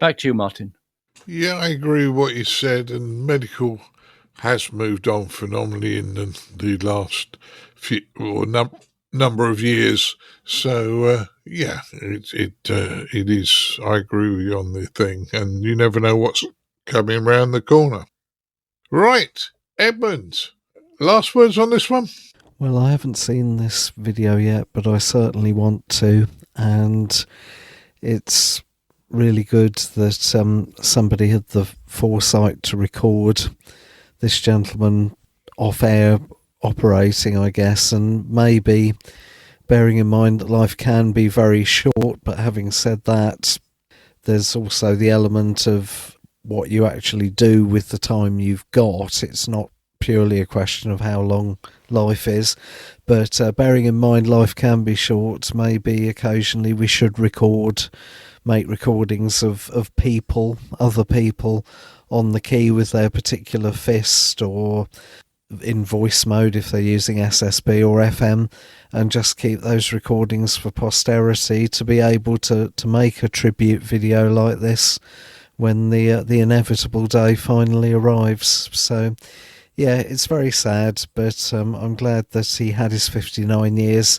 [SPEAKER 7] Back to you, Martin.
[SPEAKER 3] Yeah, I agree with what you said, and medical has moved on phenomenally in the last few number of years. So yeah, it is. I agree with you on the thing, and you never know what's coming around the corner. Right, Edmund, last words on this one?
[SPEAKER 6] Well, I haven't seen this video yet, but I certainly want to, and it's really good that somebody had the foresight to record this gentleman off-air operating, I guess, and maybe bearing in mind that life can be very short, but having said that, there's also the element of what you actually do with the time you've got. It's not purely a question of how long life is, but bearing in mind life can be short, maybe occasionally we should make recordings of other people on the key with their particular fist, or in voice mode if they're using SSB or FM, and just keep those recordings for posterity to be able to make a tribute video like this when the inevitable day finally arrives. So yeah, it's very sad, but I'm glad that he had his 59 years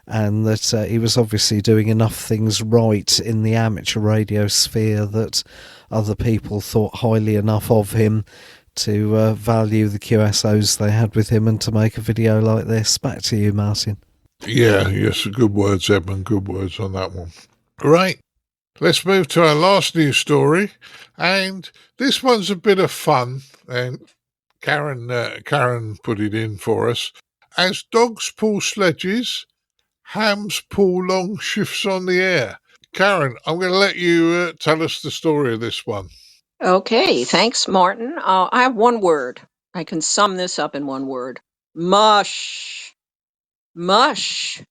[SPEAKER 6] and that he was obviously doing enough things right in the amateur radio sphere that other people thought highly enough of him to value the QSOs they had with him and to make a video like this. Back to you, Martin.
[SPEAKER 3] Yeah, yes, good words, Edmund, good words on that one. Right, let's move to our last news story, and this one's a bit of fun, and Caryn put it in for us. As dogs pull sledges, hams pull long shifts on the air. Caryn, I'm going to let you tell us the story of this one.
[SPEAKER 5] Okay, thanks, Martin. I have one word. I can sum this up in one word. Mush. Mush.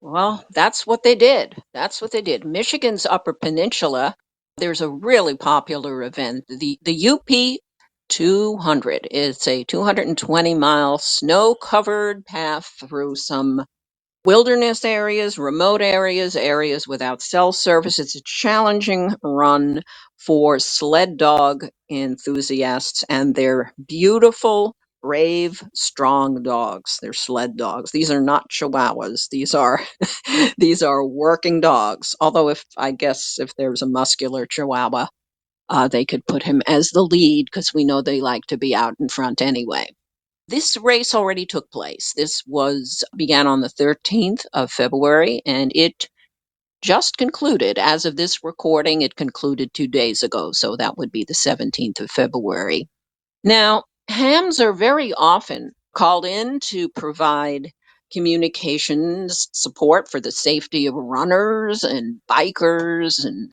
[SPEAKER 5] Well, that's what they did. That's what they did. Michigan's Upper Peninsula, there's a really popular event, the UP 200. It's a 220-mile snow-covered path through some wilderness areas, remote areas, areas without cell service. It's a challenging run for sled dog enthusiasts, and they're beautiful, brave, strong dogs. They're sled dogs. These are not chihuahuas. These are these are working dogs. Although if there's a muscular chihuahua, they could put him as the lead because we know they like to be out in front anyway. This race already took place. This began on the 13th of February, and it just concluded. As of this recording, it concluded 2 days ago, so that would be the 17th of February. Now, hams are very often called in to provide communications support for the safety of runners and bikers and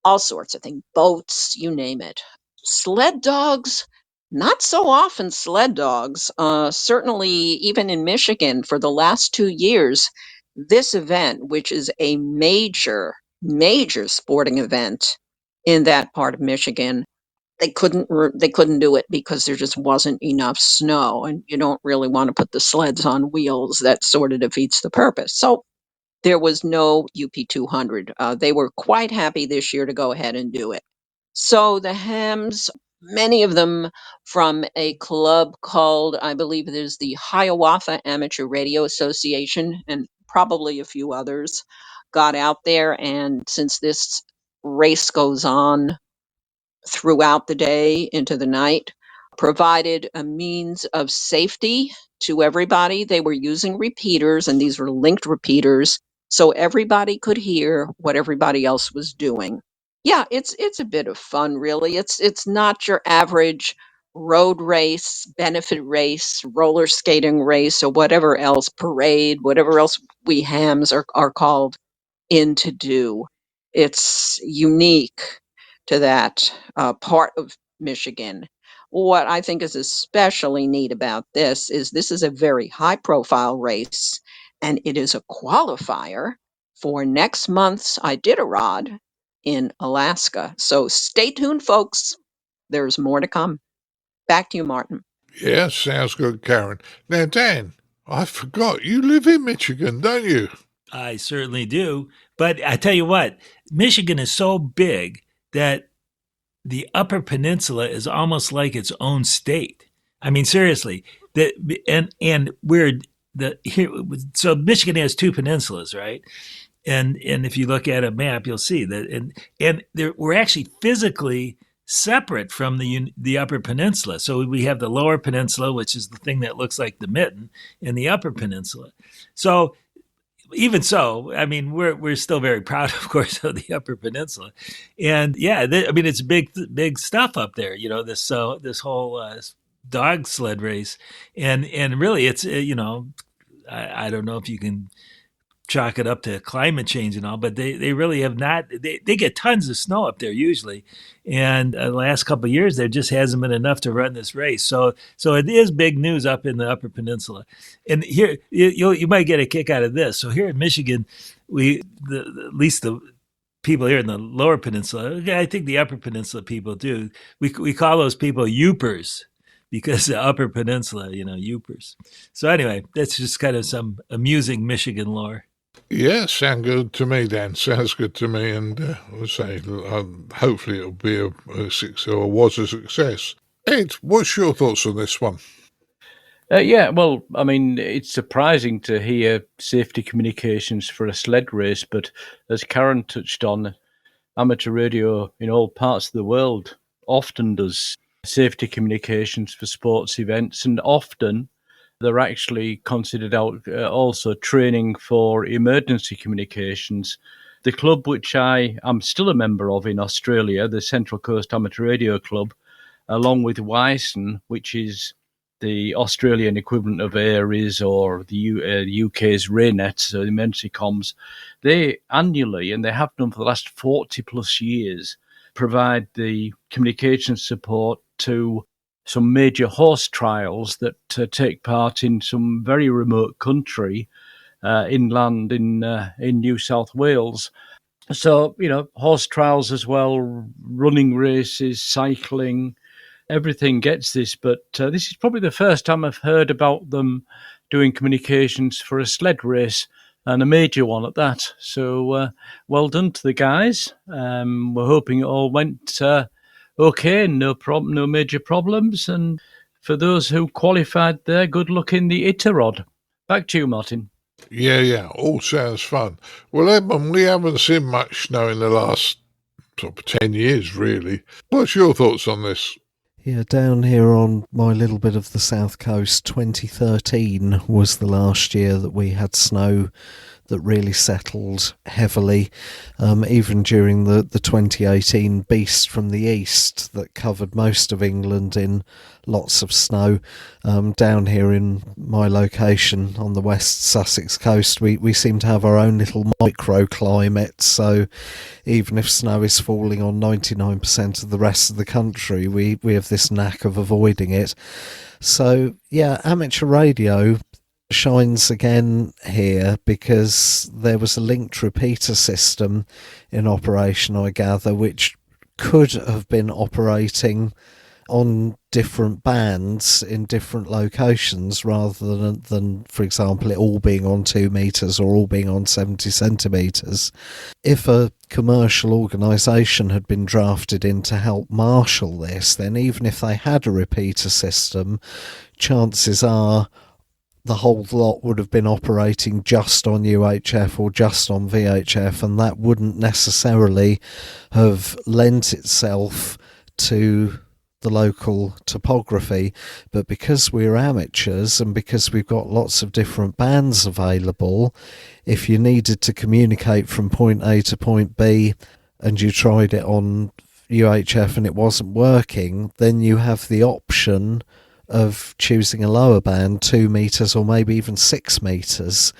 [SPEAKER 5] all sorts of things, boats, you name it. Sled dogs, not so often sled dogs. Certainly, even in Michigan, for the last 2 years, this event, which is a major, major sporting event in that part of Michigan, they couldn't do it because there just wasn't enough snow, and you don't really want to put the sleds on wheels. That sort of defeats the purpose. So there was no UP 200. They were quite happy this year to go ahead and do it. So the hams, many of them from a club called, I believe it is the Hiawatha Amateur Radio Association, and probably a few others, got out there. And since this race goes on throughout the day into the night, provided a means of safety to everybody. They were using repeaters, and these were linked repeaters, so everybody could hear what everybody else was doing. Yeah, it's a bit of fun, really. It's not your average road race, benefit race, roller skating race, or whatever else, parade, whatever else we hams are called in to do. It's unique to that part of Michigan. What I think is especially neat about this is a very high profile race, and it is a qualifier for next month's Iditarod in Alaska. So stay tuned, folks. There's more to come. Back to you, Martin.
[SPEAKER 3] Yeah, sounds good, Caryn. Now, Dan, I forgot you live in Michigan, don't you?
[SPEAKER 4] I certainly do. But I tell you what, Michigan is so big that the Upper Peninsula is almost like its own state. I mean, seriously. And we're the here. So Michigan has two peninsulas, right? And if you look at a map, you'll see that. And we're actually physically separate from the Upper Peninsula. So we have the Lower Peninsula, which is the thing that looks like the mitten, and the Upper Peninsula. So even so, I mean, we're still very proud, of course, of the Upper Peninsula, and yeah, I mean, it's big stuff up there. You know, this whole dog sled race, and really, it's I don't know if you can chalk it up to climate change and all, but they really have not. They get tons of snow up there usually, and the last couple of years there just hasn't been enough to run this race. So it is big news up in the Upper Peninsula, and here you might get a kick out of this. So here in Michigan, at least the people here in the Lower Peninsula, I think the Upper Peninsula people do. We call those people Yoopers. Because the Upper Peninsula, Yoopers. So anyway, that's just kind of some amusing Michigan lore.
[SPEAKER 3] Yeah, sounds good to me, Dan. Sounds good to me, and I'll say hopefully it'll be a success, or was a success. Ed, what's your thoughts on this one?
[SPEAKER 7] Yeah, well, I mean, it's surprising to hear safety communications for a sled race, but as Caryn touched on, amateur radio in all parts of the world often does safety communications for sports events, and often they're actually considered out also training for emergency communications. The club which I am still a member of in Australia, the Central Coast Amateur Radio Club, along with Wyson, which is the Australian equivalent of ARIS or the UK's RayNet, so emergency comms, they annually, and they have done for the last 40 plus years, provide the communication support to some major horse trials that take part in some very remote country. inland in New South Wales. So, horse trials as well, running races, cycling, everything gets this. But this is probably the first time I've heard about them doing communications for a sled race, and a major one at that. So well done to the guys. We're hoping it all went okay, no major problems. And for those who qualified there, good luck in the Itarod. Back to you, Martin.
[SPEAKER 3] Yeah, all sounds fun. Well, Edmund, we haven't seen much snow in the last sort of 10 years, really. What's your thoughts on this?
[SPEAKER 6] Yeah, down here on my little bit of the south coast, 2013 was the last year that we had snow that really settled heavily, even during the 2018 beast from the east that covered most of England in lots of snow. Down here in my location on the West Sussex coast, we seem to have our own little microclimate, so even if snow is falling on 99% of the rest of the country, we have this knack of avoiding it. So yeah, amateur radio shines again here because there was a linked repeater system in operation, I gather, which could have been operating on different bands in different locations rather than, for example, it all being on 2 meters or all being on 70 centimeters. If a commercial organisation had been drafted in to help marshal this, then even if they had a repeater system, chances are the whole lot would have been operating just on UHF or just on VHF, and that wouldn't necessarily have lent itself to the local topography. But because we're amateurs and because we've got lots of different bands available, if you needed to communicate from point A to point B and you tried it on UHF and it wasn't working, then you have the option of choosing a lower band, 2 meters or maybe even 6 meters,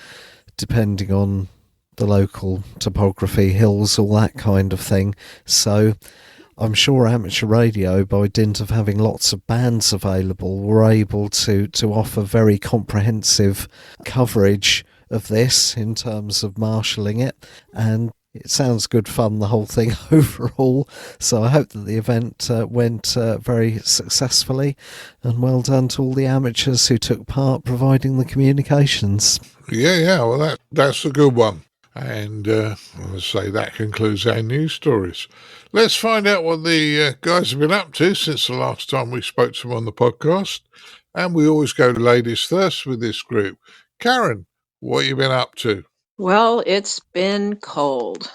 [SPEAKER 6] depending on the local topography, hills, all that kind of thing. So I'm sure amateur radio, by dint of having lots of bands available, were able to offer very comprehensive coverage of this in terms of marshalling it, and it sounds good fun, the whole thing overall. So I hope that the event went very successfully, and well done to all the amateurs who took part providing the communications.
[SPEAKER 3] Yeah, well, that's a good one. And I'll say that concludes our news stories. Let's find out what the guys have been up to since the last time we spoke to them on the podcast. And we always go to ladies first with this group. Caryn, what have you been up to?
[SPEAKER 5] Well, it's been cold.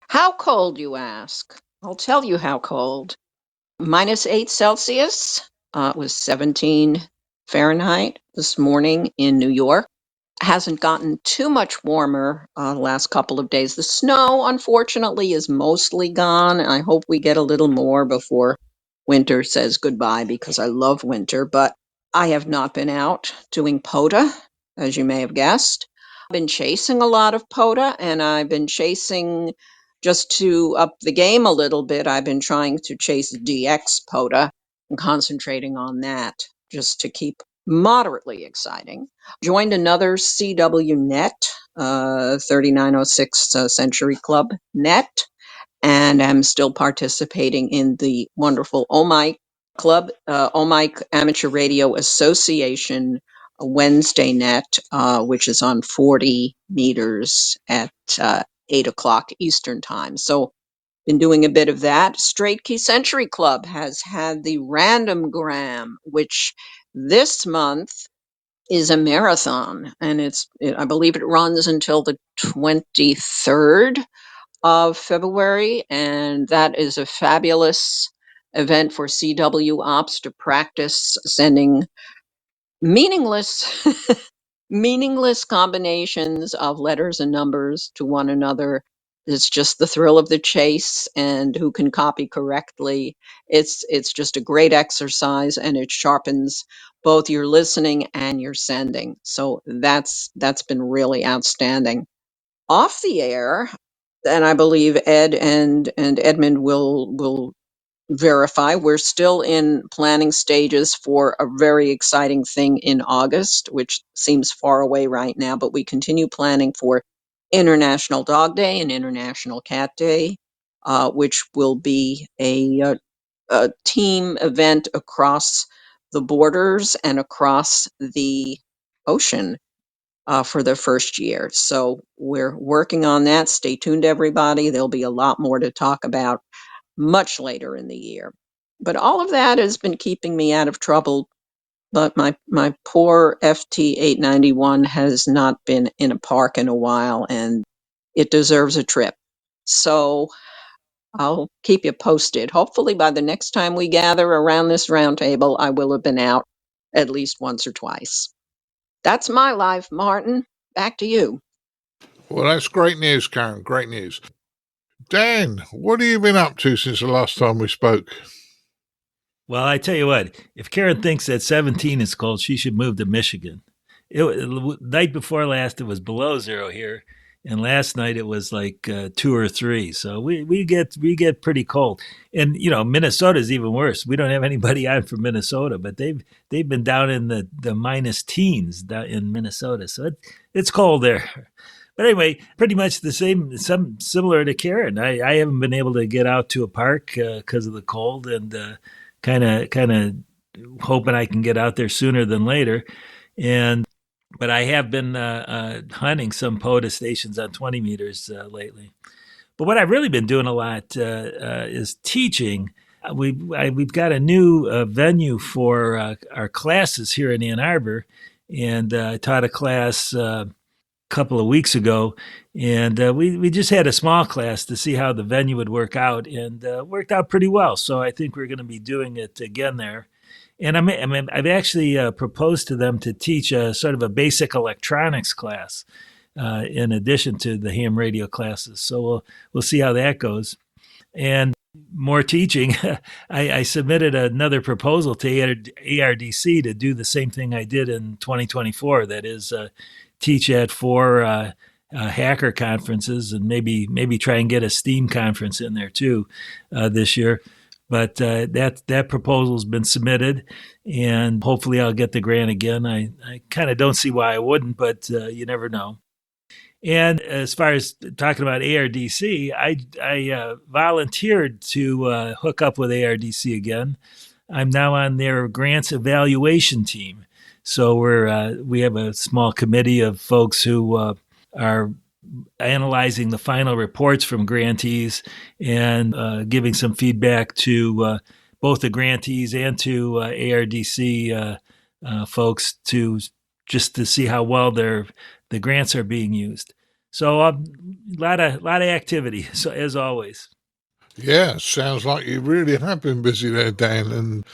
[SPEAKER 5] How cold, you ask? I'll tell you how cold. -8 Celsius. It was 17 Fahrenheit this morning in New York. Hasn't gotten too much warmer the last couple of days. The snow, unfortunately, is mostly gone. I hope we get a little more before winter says goodbye, because I love winter, but I have not been out doing POTA, as you may have guessed. I've been chasing a lot of POTA, and I've been chasing, just to up the game a little bit, I've been trying to chase DX POTA and concentrating on that just to keep moderately exciting. Joined another CW net, 3906 Century Club net, and I'm still participating in the wonderful OMIC Club, OMIC Amateur Radio Association Wednesday net, which is on 40 meters at 8 o'clock Eastern Time. So been doing a bit of that. Straight Key Century Club has had the Randomgram, which this month is a marathon, and I believe it runs until the 23rd of February, and that is a fabulous event for CW ops to practice sending meaningless meaningless combinations of letters and numbers to one another. It's just the thrill of the chase and who can copy correctly. It's just a great exercise, and it sharpens both your listening and your sending. So that's been really outstanding. Off the air, and I believe Ed and Edmund will verify. We're still in planning stages for a very exciting thing in August, which seems far away right now, but we continue planning for International Dog Day and International Cat Day, which will be a team event across the borders and across the ocean for the first year. So we're working on that. Stay tuned, everybody. There'll be a lot more to talk about much later in the year. But all of that has been keeping me out of trouble. But my poor FT891 has not been in a park in a while, and it deserves a trip. So I'll keep you posted. Hopefully by the next time we gather around this round table, I will have been out at least once or twice. That's my life, Martin. Back to you.
[SPEAKER 3] Well, that's great news, Karen. Great news. Dan, what have you been up to since the last time we spoke?
[SPEAKER 4] Well, I tell you what, if Karen thinks that 17 is cold, she should move to Michigan. Night before last, it was below zero here, and last night it was like 2 or 3. So we get pretty cold, and Minnesota is even worse. We don't have anybody on from Minnesota, but they've been down in the minus teens down in Minnesota, so it's cold there. But anyway, pretty much the same, some similar to Karen. I haven't been able to get out to a park because of the cold, and kind of hoping I can get out there sooner than later. But I have been hunting some POTA stations on 20 meters lately. But what I've really been doing a lot is teaching. We've got a new venue for our classes here in Ann Arbor, and I taught a class couple of weeks ago, and we just had a small class to see how the venue would work out, and worked out pretty well. So I think we're going to be doing it again there. And I've actually proposed to them to teach a sort of a basic electronics class in addition to the ham radio classes. So we'll see how that goes. And more teaching, I submitted another proposal to ARDC to do the same thing I did in 2024. That is, teach at 4 hacker conferences, and maybe try and get a STEAM conference in there too this year. But that proposal's been submitted, and hopefully I'll get the grant again. I kind of don't see why I wouldn't, but you never know. And as far as talking about ARDC, I volunteered to hook up with ARDC again. I'm now on their grants evaluation team. So we have a small committee of folks who are analyzing the final reports from grantees and giving some feedback to both the grantees and to ARDC folks to see how well the grants are being used. So a lot of activity, so as always.
[SPEAKER 3] Yeah, sounds like you really have been busy there, Dan. And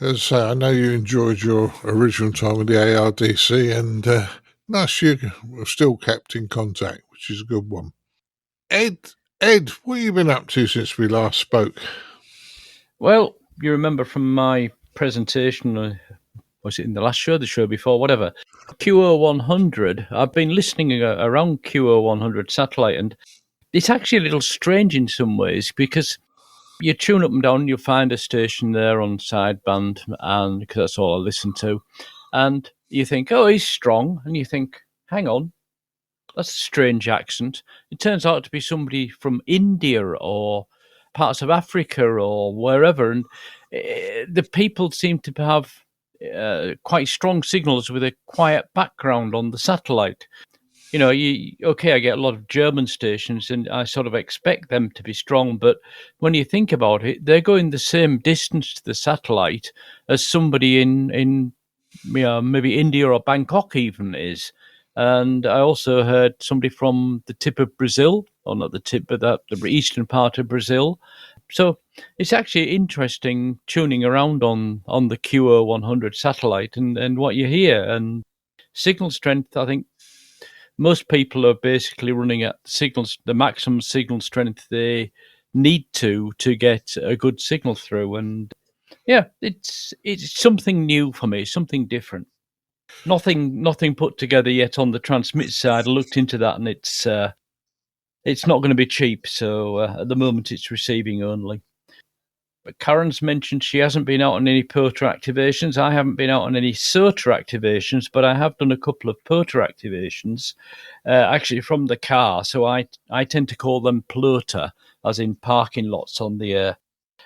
[SPEAKER 3] as I say, I know you enjoyed your original time with the ARDC, and nice you were still kept in contact, which is a good one. Ed, what have you been up to since we last spoke?
[SPEAKER 7] Well, you remember from my presentation, was it in the last show, the show before, whatever, QO100, I've been listening around QO100 satellite, and it's actually a little strange in some ways, because you tune up and down, you'll find a station there on sideband, and because that's all I listen to, and you think, oh, he's strong, and you think, hang on, that's a strange accent. It turns out to be somebody from India or parts of Africa or wherever, and the people seem to have quite strong signals with a quiet background on the satellite. I get a lot of German stations, and I sort of expect them to be strong, but when you think about it, they're going the same distance to the satellite as somebody in maybe India or Bangkok even is. And I also heard somebody from the tip of Brazil, or not the tip, but the eastern part of Brazil. So it's actually interesting tuning around on the QO100 satellite and what you hear. And signal strength, I think most people are basically running at the maximum signal strength they need to get a good signal through. And yeah, it's something new for me, something different. Nothing put together yet on the transmit side. I looked into that, and it's not going to be cheap. So at the moment, it's receiving only. But Karen's mentioned she hasn't been out on any POTA activations. I haven't been out on any SOTA activations, but I have done a couple of POTA activations, actually from the car. So I tend to call them PLOTA, as in parking lots on the air.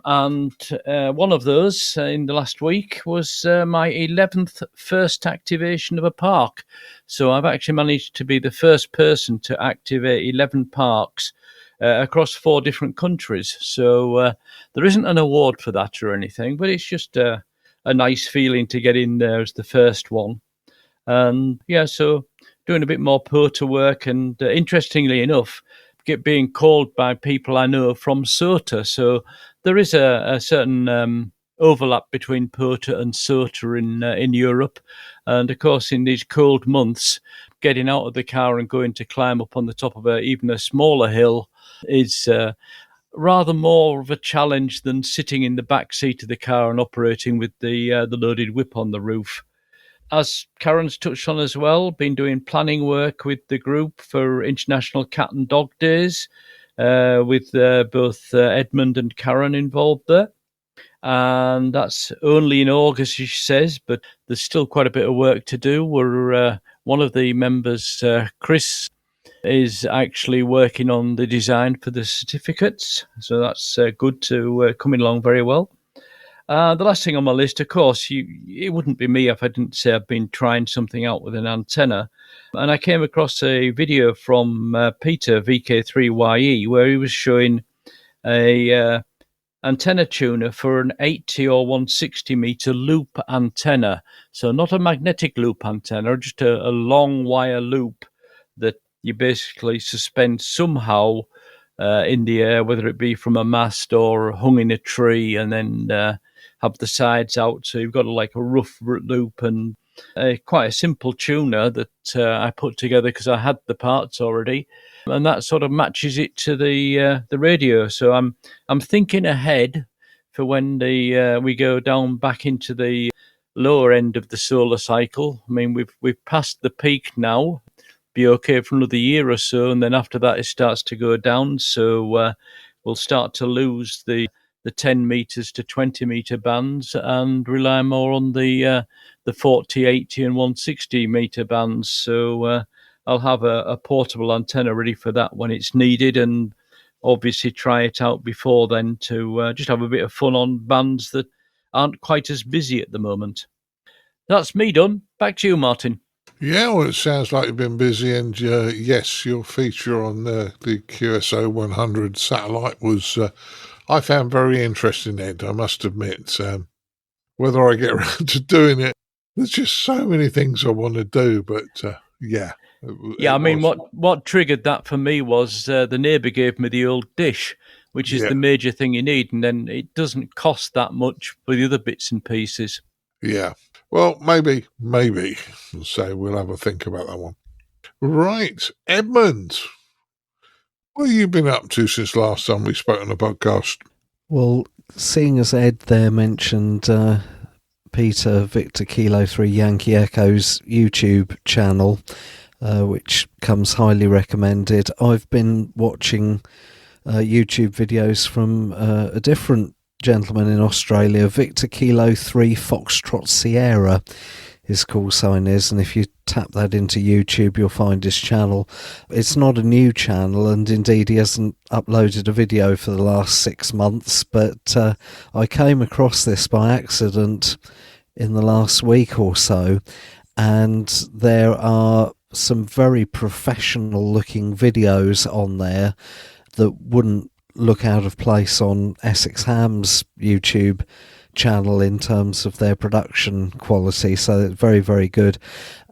[SPEAKER 7] And one of those in the last week was my 11th first activation of a park. So I've actually managed to be the first person to activate 11 parks across 4 different countries. So there isn't an award for that or anything, but it's just a nice feeling to get in there as the first one. And yeah, so doing a bit more POTA work, and interestingly enough, being called by people I know from SOTA. So there is a certain overlap between POTA and SOTA in Europe. And of course, in these cold months, getting out of the car and going to climb up on the top of even a smaller hill is rather more of a challenge than sitting in the back seat of the car and operating with the loaded whip on the roof. As Karen's touched on as well, been doing planning work with the group for International Cat and Dog Days, with both Edmund and Caryn involved there. And that's only in August, she says, but there's still quite a bit of work to do. We're one of the members, Chris, is actually working on the design for the certificates. So that's good to coming along very well. The last thing on my list, of course, it wouldn't be me if I didn't say I've been trying something out with an antenna. And I came across a video from Peter, VK3YE, where he was showing a antenna tuner for an 80 or 160 meter loop antenna. So not a magnetic loop antenna, just a long wire loop that you basically suspend somehow in the air, whether it be from a mast or hung in a tree, and then have the sides out. So you've got like a rough loop, and quite a simple tuner that I put together because I had the parts already, and that sort of matches it to the radio. So I'm thinking ahead for when we go down back into the lower end of the solar cycle. I mean, we've passed the peak now. Be okay for another year or so, and then after that it starts to go down. So we'll start to lose the 10 meters to 20 meter bands and rely more on the 40, 80 and 160 meter bands. So I'll have a portable antenna ready for that when it's needed, and obviously try it out before then to just have a bit of fun on bands that aren't quite as busy at the moment. That's me done. Back to you, Martin.
[SPEAKER 3] Yeah, well, it sounds like you've been busy, and yes, your feature on the QSO 100 satellite was, I found very interesting, Ed, I must admit. Whether I get around to doing it, there's just so many things I want to do, but yeah.
[SPEAKER 7] Yeah, I mean, what triggered that for me was the neighbour gave me the old dish, which is the major thing you need, and then it doesn't cost that much for the other bits and pieces.
[SPEAKER 3] Yeah. Well, maybe. So we'll have a think about that one. Right. Edmund, what have you been up to since last time we spoke on the podcast?
[SPEAKER 6] Well, seeing as Ed there mentioned Peter Victor Kilo 3 Yankee Echo's YouTube channel, which comes highly recommended, I've been watching YouTube videos from a different gentleman in Australia. Victor Kilo 3 Foxtrot Sierra his call sign is, and if you tap that into YouTube you'll find his channel. It's not a new channel, and indeed he hasn't uploaded a video for the last 6 months, but I came across this by accident in the last week or so, and there are some very professional looking videos on there that wouldn't look out of place on Essex Ham's YouTube channel in terms of their production quality, so it's very, very good.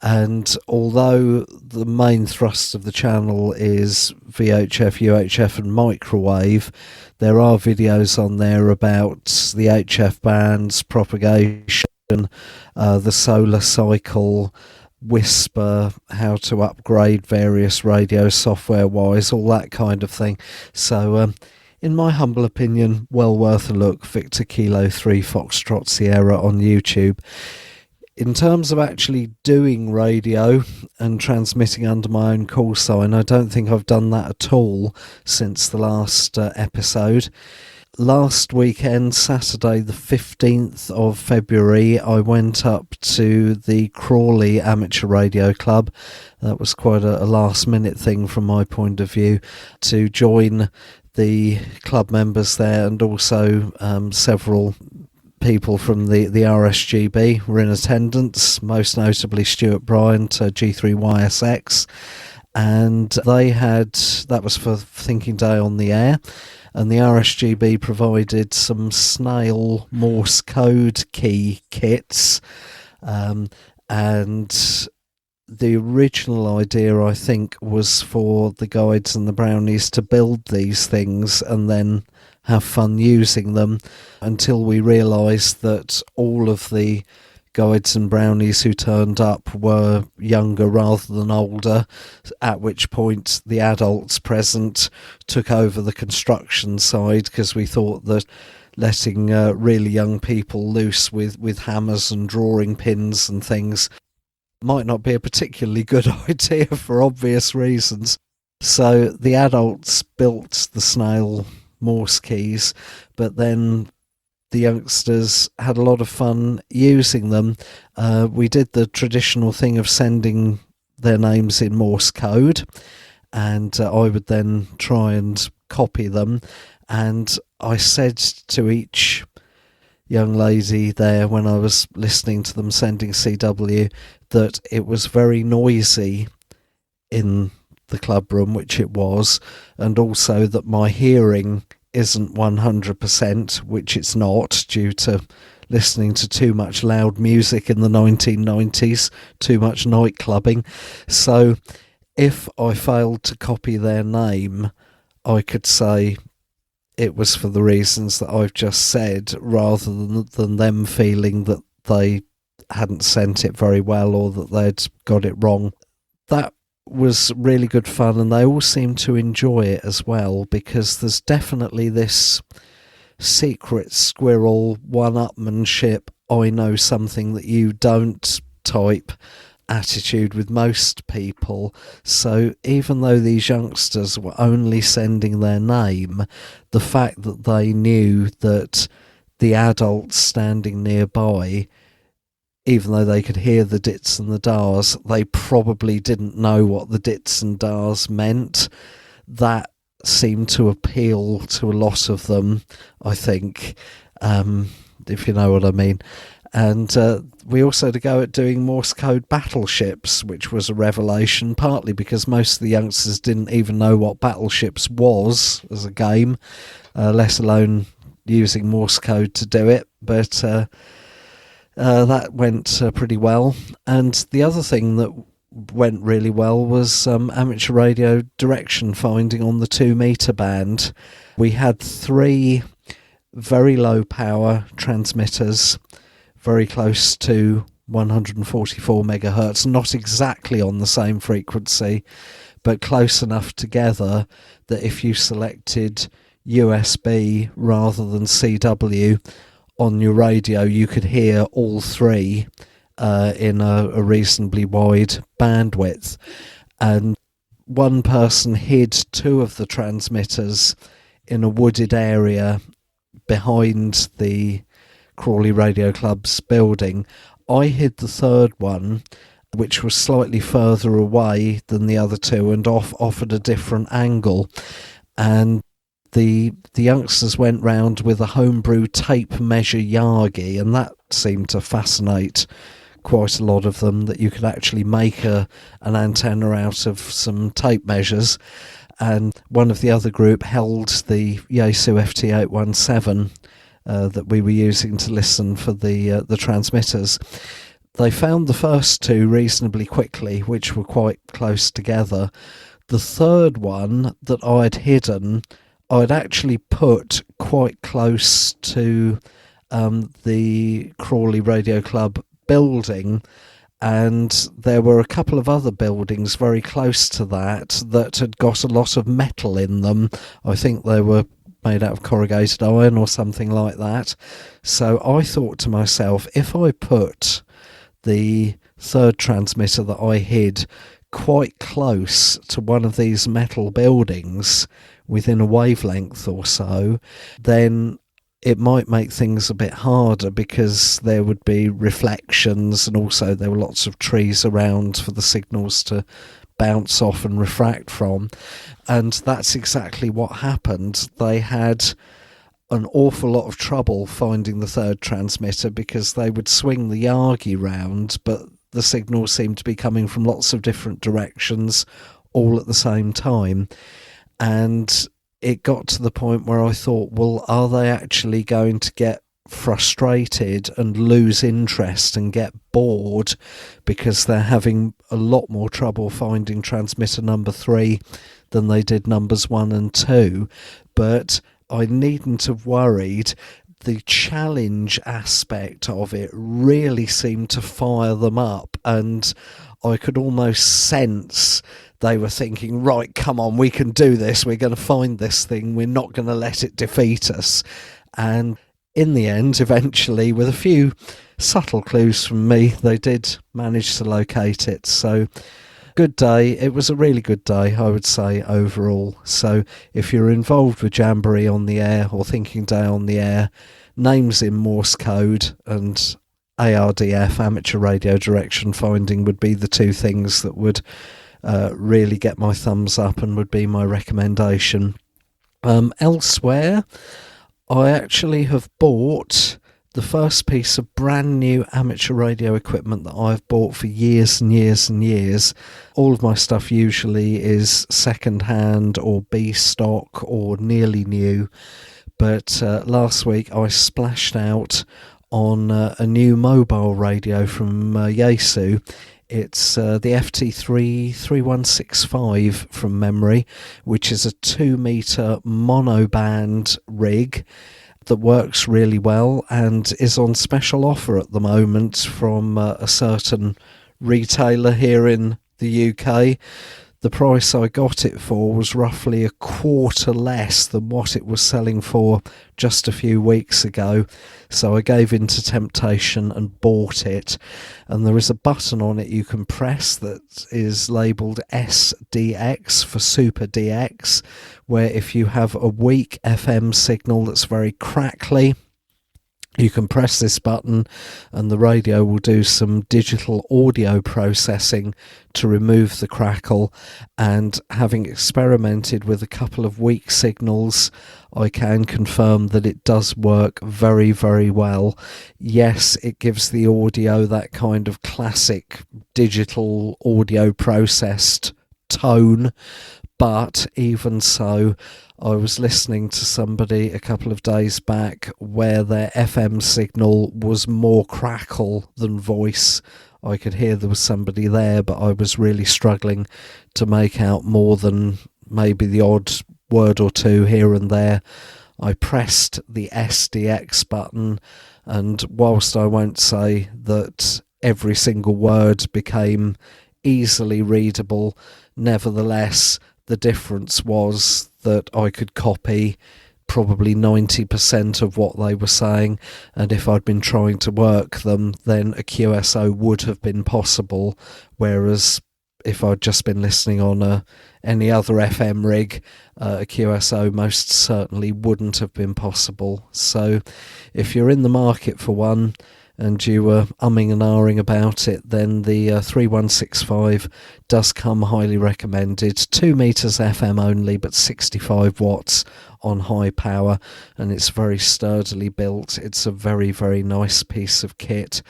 [SPEAKER 6] And although the main thrust of the channel is VHF, UHF and microwave, there are videos on there about the HF bands, propagation, the solar cycle, whisper, how to upgrade various radio software wise, all that kind of thing. So in my humble opinion, well worth a look. Victor Kilo 3 Foxtrot Sierra on YouTube. In terms of actually doing radio and transmitting under my own call sign, I don't think I've done that at all since the last episode. last weekend, Saturday the 15th of February, I went up to the Crawley Amateur Radio Club. That was quite a last minute thing from my point of view, to join the club members there, and also several people from the RSGB were in attendance, most notably Stuart Bryant, G3YSX, and they had, that was for Thinking Day on the Air, and the RSGB provided some snail Morse code key kits, and the original idea, I think, was for the guides and the brownies to build these things and then have fun using them, until we realised that all of the guides and brownies who turned up were younger rather than older, at which point the adults present took over the construction side, because we thought that letting really young people loose with hammers and drawing pins and things might not be a particularly good idea for obvious reasons. So the adults built the snail Morse keys, but then the youngsters had a lot of fun using them. We did the traditional thing of sending their names in Morse code, and I would then try and copy them, and I said to each young lady there when I was listening to them sending CW that it was very noisy in the club room, which it was, and also that my hearing isn't 100%, which it's not, due to listening to too much loud music in the 1990s, too much night clubbing. So if I failed to copy their name, I could say it was for the reasons that I've just said, rather than them feeling that they hadn't sent it very well or that they'd got it wrong. That was really good fun, and they all seemed to enjoy it as well, because there's definitely this secret squirrel one-upmanship, I know something that you don't type attitude with most people. So even though these youngsters were only sending their name, the fact that they knew that the adults standing nearby, even though they could hear the dits and the dars, they probably didn't know what the dits and dars meant. That seemed to appeal to a lot of them, I think, if you know what I mean. And we also had to go at doing Morse code battleships, which was a revelation, partly because most of the youngsters didn't even know what battleships was as a game, let alone using Morse code to do it. But that went pretty well. And the other thing that went really well was amateur radio direction finding on the 2 meter band. We had 3 very low power transmitters, very close to 144 megahertz, not exactly on the same frequency, but close enough together that if you selected USB rather than CW on your radio, you could hear all 3 in a reasonably wide bandwidth. And one person hid 2 of the transmitters in a wooded area behind the Crawley Radio Club's building. I hid the 3rd one, which was slightly further away than the other 2 and offered a different angle. And the youngsters went round with a homebrew tape measure Yagi, and that seemed to fascinate quite a lot of them, that you could actually make an antenna out of some tape measures. And one of the other group held the Yaesu FT817 that we were using to listen for the transmitters. They found the first 2 reasonably quickly, which were quite close together. The 3rd one that I'd hidden, I'd actually put quite close to the Crawley Radio Club building, and there were a couple of other buildings very close to that had got a lot of metal in them. I think they were made out of corrugated iron or something like that. So I thought to myself, if I put the 3rd transmitter that I hid quite close to one of these metal buildings, within a wavelength or so, then it might make things a bit harder, because there would be reflections, and also there were lots of trees around for the signals to bounce off and refract from. And that's exactly what happened. They had an awful lot of trouble finding the third transmitter, because they would swing the Yagi round, but the signal seemed to be coming from lots of different directions all at the same time. And it got to the point where I thought, well, are they actually going to get frustrated and lose interest and get bored, because they're having a lot more trouble finding transmitter number 3 than they did numbers 1 and 2? But I needn't have worried. The challenge aspect of it really seemed to fire them up, and I could almost sense they were thinking, right, come on, we can do this, we're going to find this thing, we're not going to let it defeat us. And in the end, eventually, with a few subtle clues from me, they did manage to locate it. So good day. It was a really good day, I would say, overall. So if you're involved with Jamboree on the air or Thinking Day on the air, names in Morse code and ARDF, amateur radio direction finding, would be the two things that would really get my thumbs up and would be my recommendation. Elsewhere, I actually have bought the first piece of brand new amateur radio equipment that I've bought for years and years and years. All of my stuff usually is second hand or B stock or nearly new, but last week I splashed out on a new mobile radio from Yaesu. It's the FT3165 from memory, which is a 2-meter monoband rig that works really well and is on special offer at the moment from a certain retailer here in the UK. The price I got it for was roughly a quarter less than what it was selling for just a few weeks ago. So I gave in to temptation and bought it. And there is a button on it you can press that is labelled SDX for Super DX, where if you have a weak FM signal that's very crackly, you can press this button and the radio will do some digital audio processing to remove the crackle. And having experimented with a couple of weak signals, I can confirm that it does work very, very well. Yes, it gives the audio that kind of classic digital audio processed tone, but even so, I was listening to somebody a couple of days back where their FM signal was more crackle than voice. I could hear there was somebody there, but I was really struggling to make out more than maybe the odd word or two here and there. I pressed the SDX button, and whilst I won't say that every single word became easily readable, nevertheless, the difference was that I could copy probably 90% of what they were saying, and if I'd been trying to work them, then a QSO would have been possible, whereas if I'd just been listening on any other FM rig, a QSO most certainly wouldn't have been possible. So if you're in the market for one and you were umming and ahhing about it, then the 3165 does come highly recommended. 2 meters FM only, but 65 watts on high power, and it's very sturdily built. It's a very, very nice piece of kit.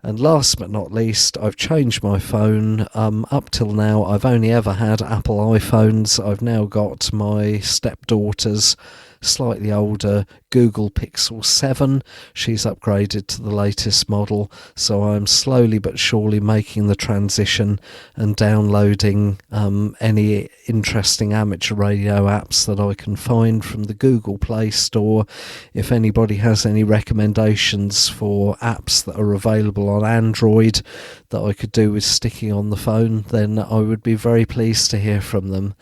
[SPEAKER 6] And last but not least, I've changed my phone. Up till now, I've only ever had Apple iPhones. I've now got my stepdaughter's slightly older Google Pixel 7. She's upgraded to the latest model, so I'm slowly but surely making the transition and downloading any interesting amateur radio apps that I can find from the Google Play Store. If anybody has any recommendations for apps that are available on Android that I could do with sticking on the phone, then I would be very pleased to hear from them.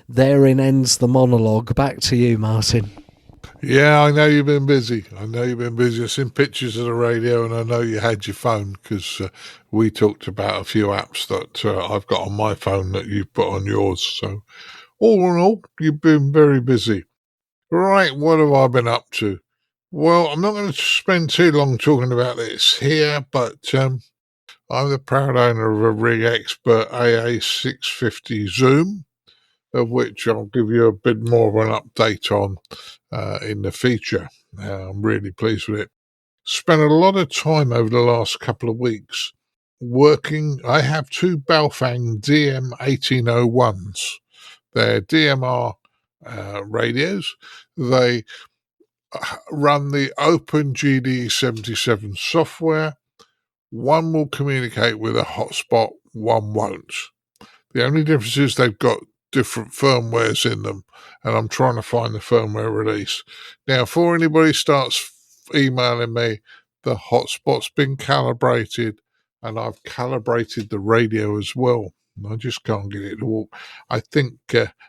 [SPEAKER 6] Therein ends the monologue. Back to you, Martin.
[SPEAKER 3] Yeah, I know you've been busy. I've seen pictures of the radio, and I know you had your phone, because we talked about a few apps that I've got on my phone that you've put on yours. So All in all, you've been very busy. Right, what have I been up to? Well, I'm not going to spend too long talking about this here, but I'm the proud owner of a Rigexpert AA-650 Zoom, of which I'll give you a bit more of an update on in the feature. I'm really pleased with it. Spent a lot of time over the last couple of weeks working. I have two Baofeng DM1801s. They're DMR radios. They run the OpenGD77 software. One will communicate with a hotspot, one won't. The only difference is they've got different firmwares in them, and I'm trying to find the firmware release. Now, before anybody starts emailing me, the hotspot's been calibrated, and I've calibrated the radio as well. I just can't get it to work. I think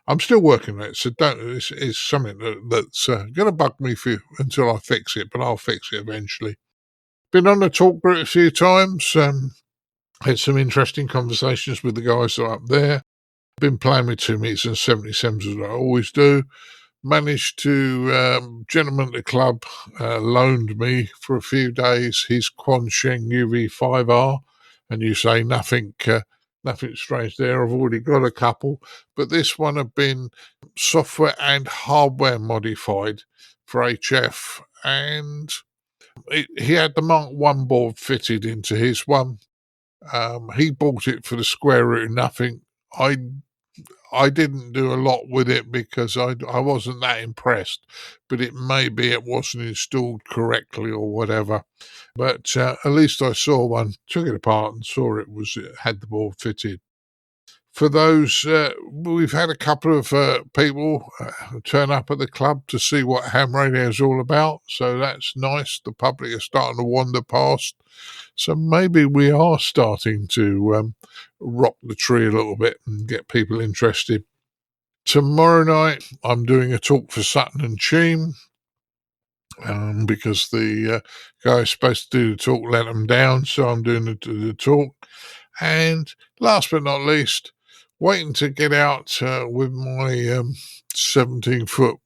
[SPEAKER 3] I'm still working on it, so it's something that's going to bug me until I fix it, but I'll fix it eventually. Been on the talk group a few times. Had some interesting conversations with the guys that are up there. Been playing with 2 meters and 77s as I always do. Managed to, gentleman at the club loaned me for a few days his Quansheng UV5R, and you say nothing strange there. I've already got a couple, but this one had been software and hardware modified for HF, and he had the Mark 1 board fitted into his one. He bought it for the square root of nothing. I didn't do a lot with it because I wasn't that impressed, but it wasn't installed correctly or whatever. But at least I saw one, took it apart and saw it had the board fitted. For those, we've had a couple of people turn up at the club to see what ham radio is all about, so that's nice. The public are starting to wander past, so maybe we are starting to rock the tree a little bit and get people interested. Tomorrow night, I'm doing a talk for Sutton and Cheam because the guy who's supposed to do the talk let them down, so I'm doing the talk. And last but not least, waiting to get out with my 17-foot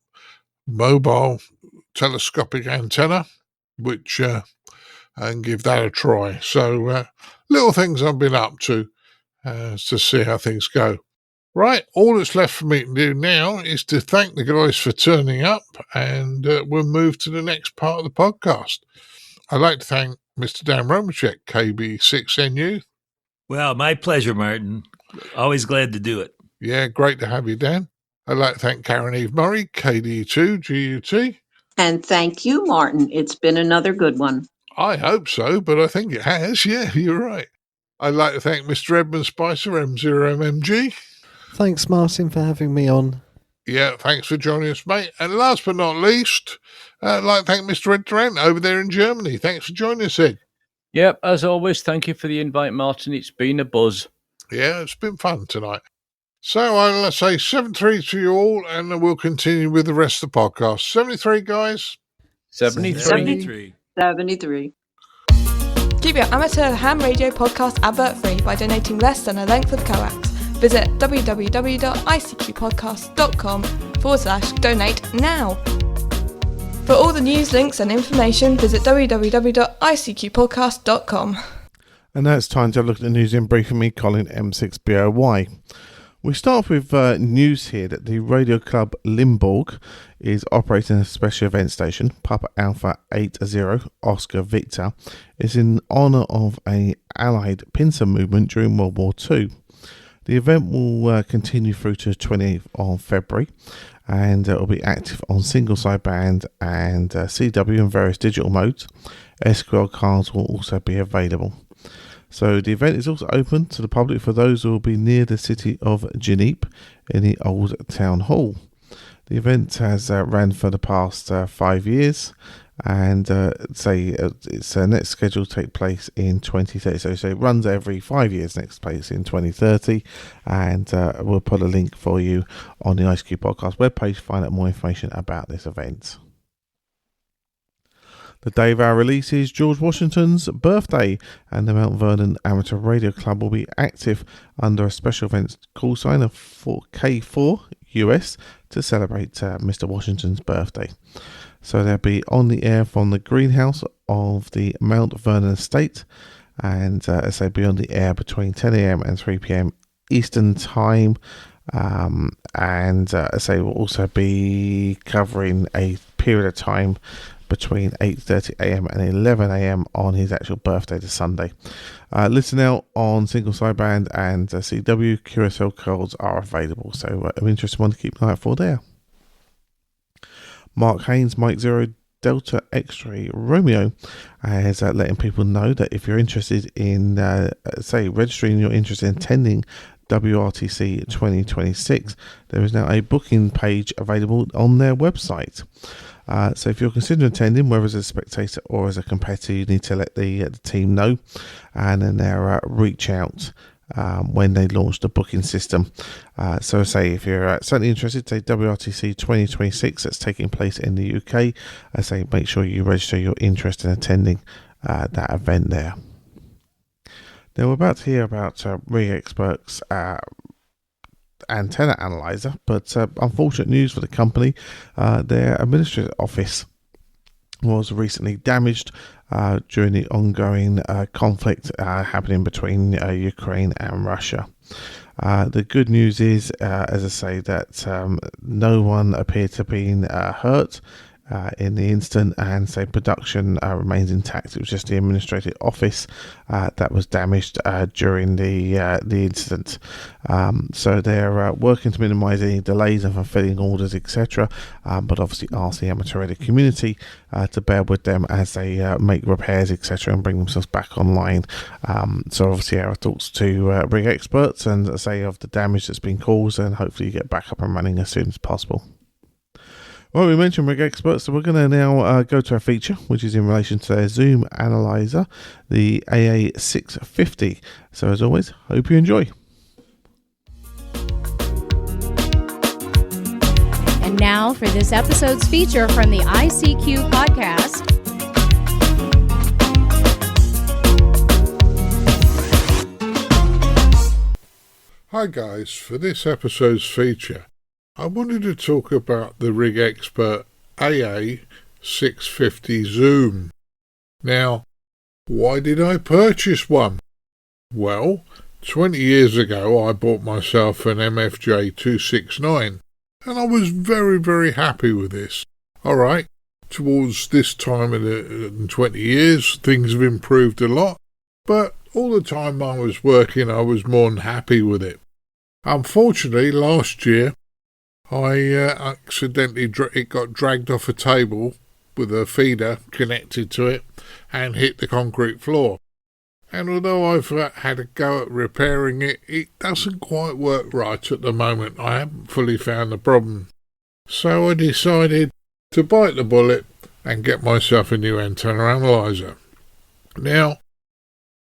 [SPEAKER 3] mobile telescopic antenna, which and give that a try. So little things I've been up to see how things go. Right, all that's left for me to do now is to thank the guys for turning up, and we'll move to the next part of the podcast. I'd like to thank Mr. Dan Romanchik KB6NU.
[SPEAKER 4] Well, my pleasure, Martin. Always glad to do it.
[SPEAKER 3] Yeah, great to have you, Dan. I'd like to thank Caryn Eve Murray KD2GUT.
[SPEAKER 5] And thank you, Martin. It's been another good one.
[SPEAKER 3] I hope so, but I think it has. Yeah, you're right. I'd like to thank Mr. Edmund Spicer M0MNG.
[SPEAKER 6] Thanks, Martin, for having me on.
[SPEAKER 3] Yeah, thanks for joining us, mate. And last but not least, I'd like to thank Mr. Ed Durrant over there in Germany. Thanks for joining us, Ed.
[SPEAKER 7] Yep, as always, thank you for the invite, Martin. It's been a buzz.
[SPEAKER 3] Yeah, it's been fun tonight. So I'll say 73 to you all, and we'll continue with the rest of the podcast. 73, guys.
[SPEAKER 7] 73.
[SPEAKER 5] 73.
[SPEAKER 8] Keep your amateur ham radio podcast advert free by donating less than a length of coax. Visit www.icqpodcast.com/donate now. For all the news, links and information, visit www.icqpodcast.com.
[SPEAKER 1] And now it's time to have a look at the news in brief with me, Colin M6BOY. We start with news here that the radio club Limburg is operating a special event station, Papa Alpha 80 Oscar Victor, is in honour of a Allied pincer movement during World War II. The event will continue through to the 20th of February, and it will be active on single sideband and CW and various digital modes. SQL cards will also be available. So the event is also open to the public for those who will be near the city of Genève in the Old Town Hall. The event has ran for the past 5 years, and its next schedule to take place in 2030. So it runs every 5 years, next place in 2030, and we'll put a link for you on the ICQ Podcast webpage to find out more information about this event. The day of our release is George Washington's birthday, and the Mount Vernon Amateur Radio Club will be active under a special events call sign of K4 US to celebrate Mr. Washington's birthday. So they'll be on the air from the greenhouse of the Mount Vernon estate, and as they be on the air between 10 a.m. and 3 p.m. Eastern Time. And as they will also be covering a period of time between 8:30 a.m. and 11 a.m. on his actual birthday, the Sunday. Listen out on single sideband and CW. QSL codes are available, so an interesting one to keep an eye out for there. Mark Haynes, Mike 0 Delta X-Ray Romeo, is letting people know that if you're interested in, registering your interest in attending WRTC 2026, there is now a booking page available on their website. So if you're considering attending, whether as a spectator or as a competitor, you need to let the team know, and then they'll reach out when they launch the booking system. So say if you're certainly interested, say WRTC 2026 that's taking place in the UK, say make sure you register your interest in attending that event there. Now we're about to hear about Rigexpert's antenna analyzer, but unfortunate news for the company. Their administrative office was recently damaged during the ongoing conflict happening between Ukraine and Russia. The good news is, as I say, that no one appeared to have been hurt in the incident, and say production remains intact. It was just the administrative office that was damaged during the incident. So they're working to minimise any delays and fulfilling orders, etc. But obviously ask the amateur radio community to bear with them as they make repairs, etc., and bring themselves back online. So obviously our thoughts to Rigexpert and say of the damage that's been caused, and hopefully you get back up and running as soon as possible. Well, we mentioned Rigexpert, so we're going to now go to our feature, which is in relation to their Zoom Analyzer, the AA-650. So as always, hope you enjoy.
[SPEAKER 9] And now for this episode's feature from the ICQ Podcast.
[SPEAKER 3] Hi guys, for this episode's feature, I wanted to talk about the Rigexpert AA-650 Zoom. Now, why did I purchase one? Well, 20 years ago I bought myself an MFJ 269, and I was very, very happy with this. Alright, towards this time in 20 years, things have improved a lot, but all the time I was working I was more than happy with it. Unfortunately, last year, it got dragged off a table with a feeder connected to it and hit the concrete floor. And although I've had a go at repairing it, it doesn't quite work right at the moment. I haven't fully found the problem. So I decided to bite the bullet and get myself a new antenna analyzer. Now,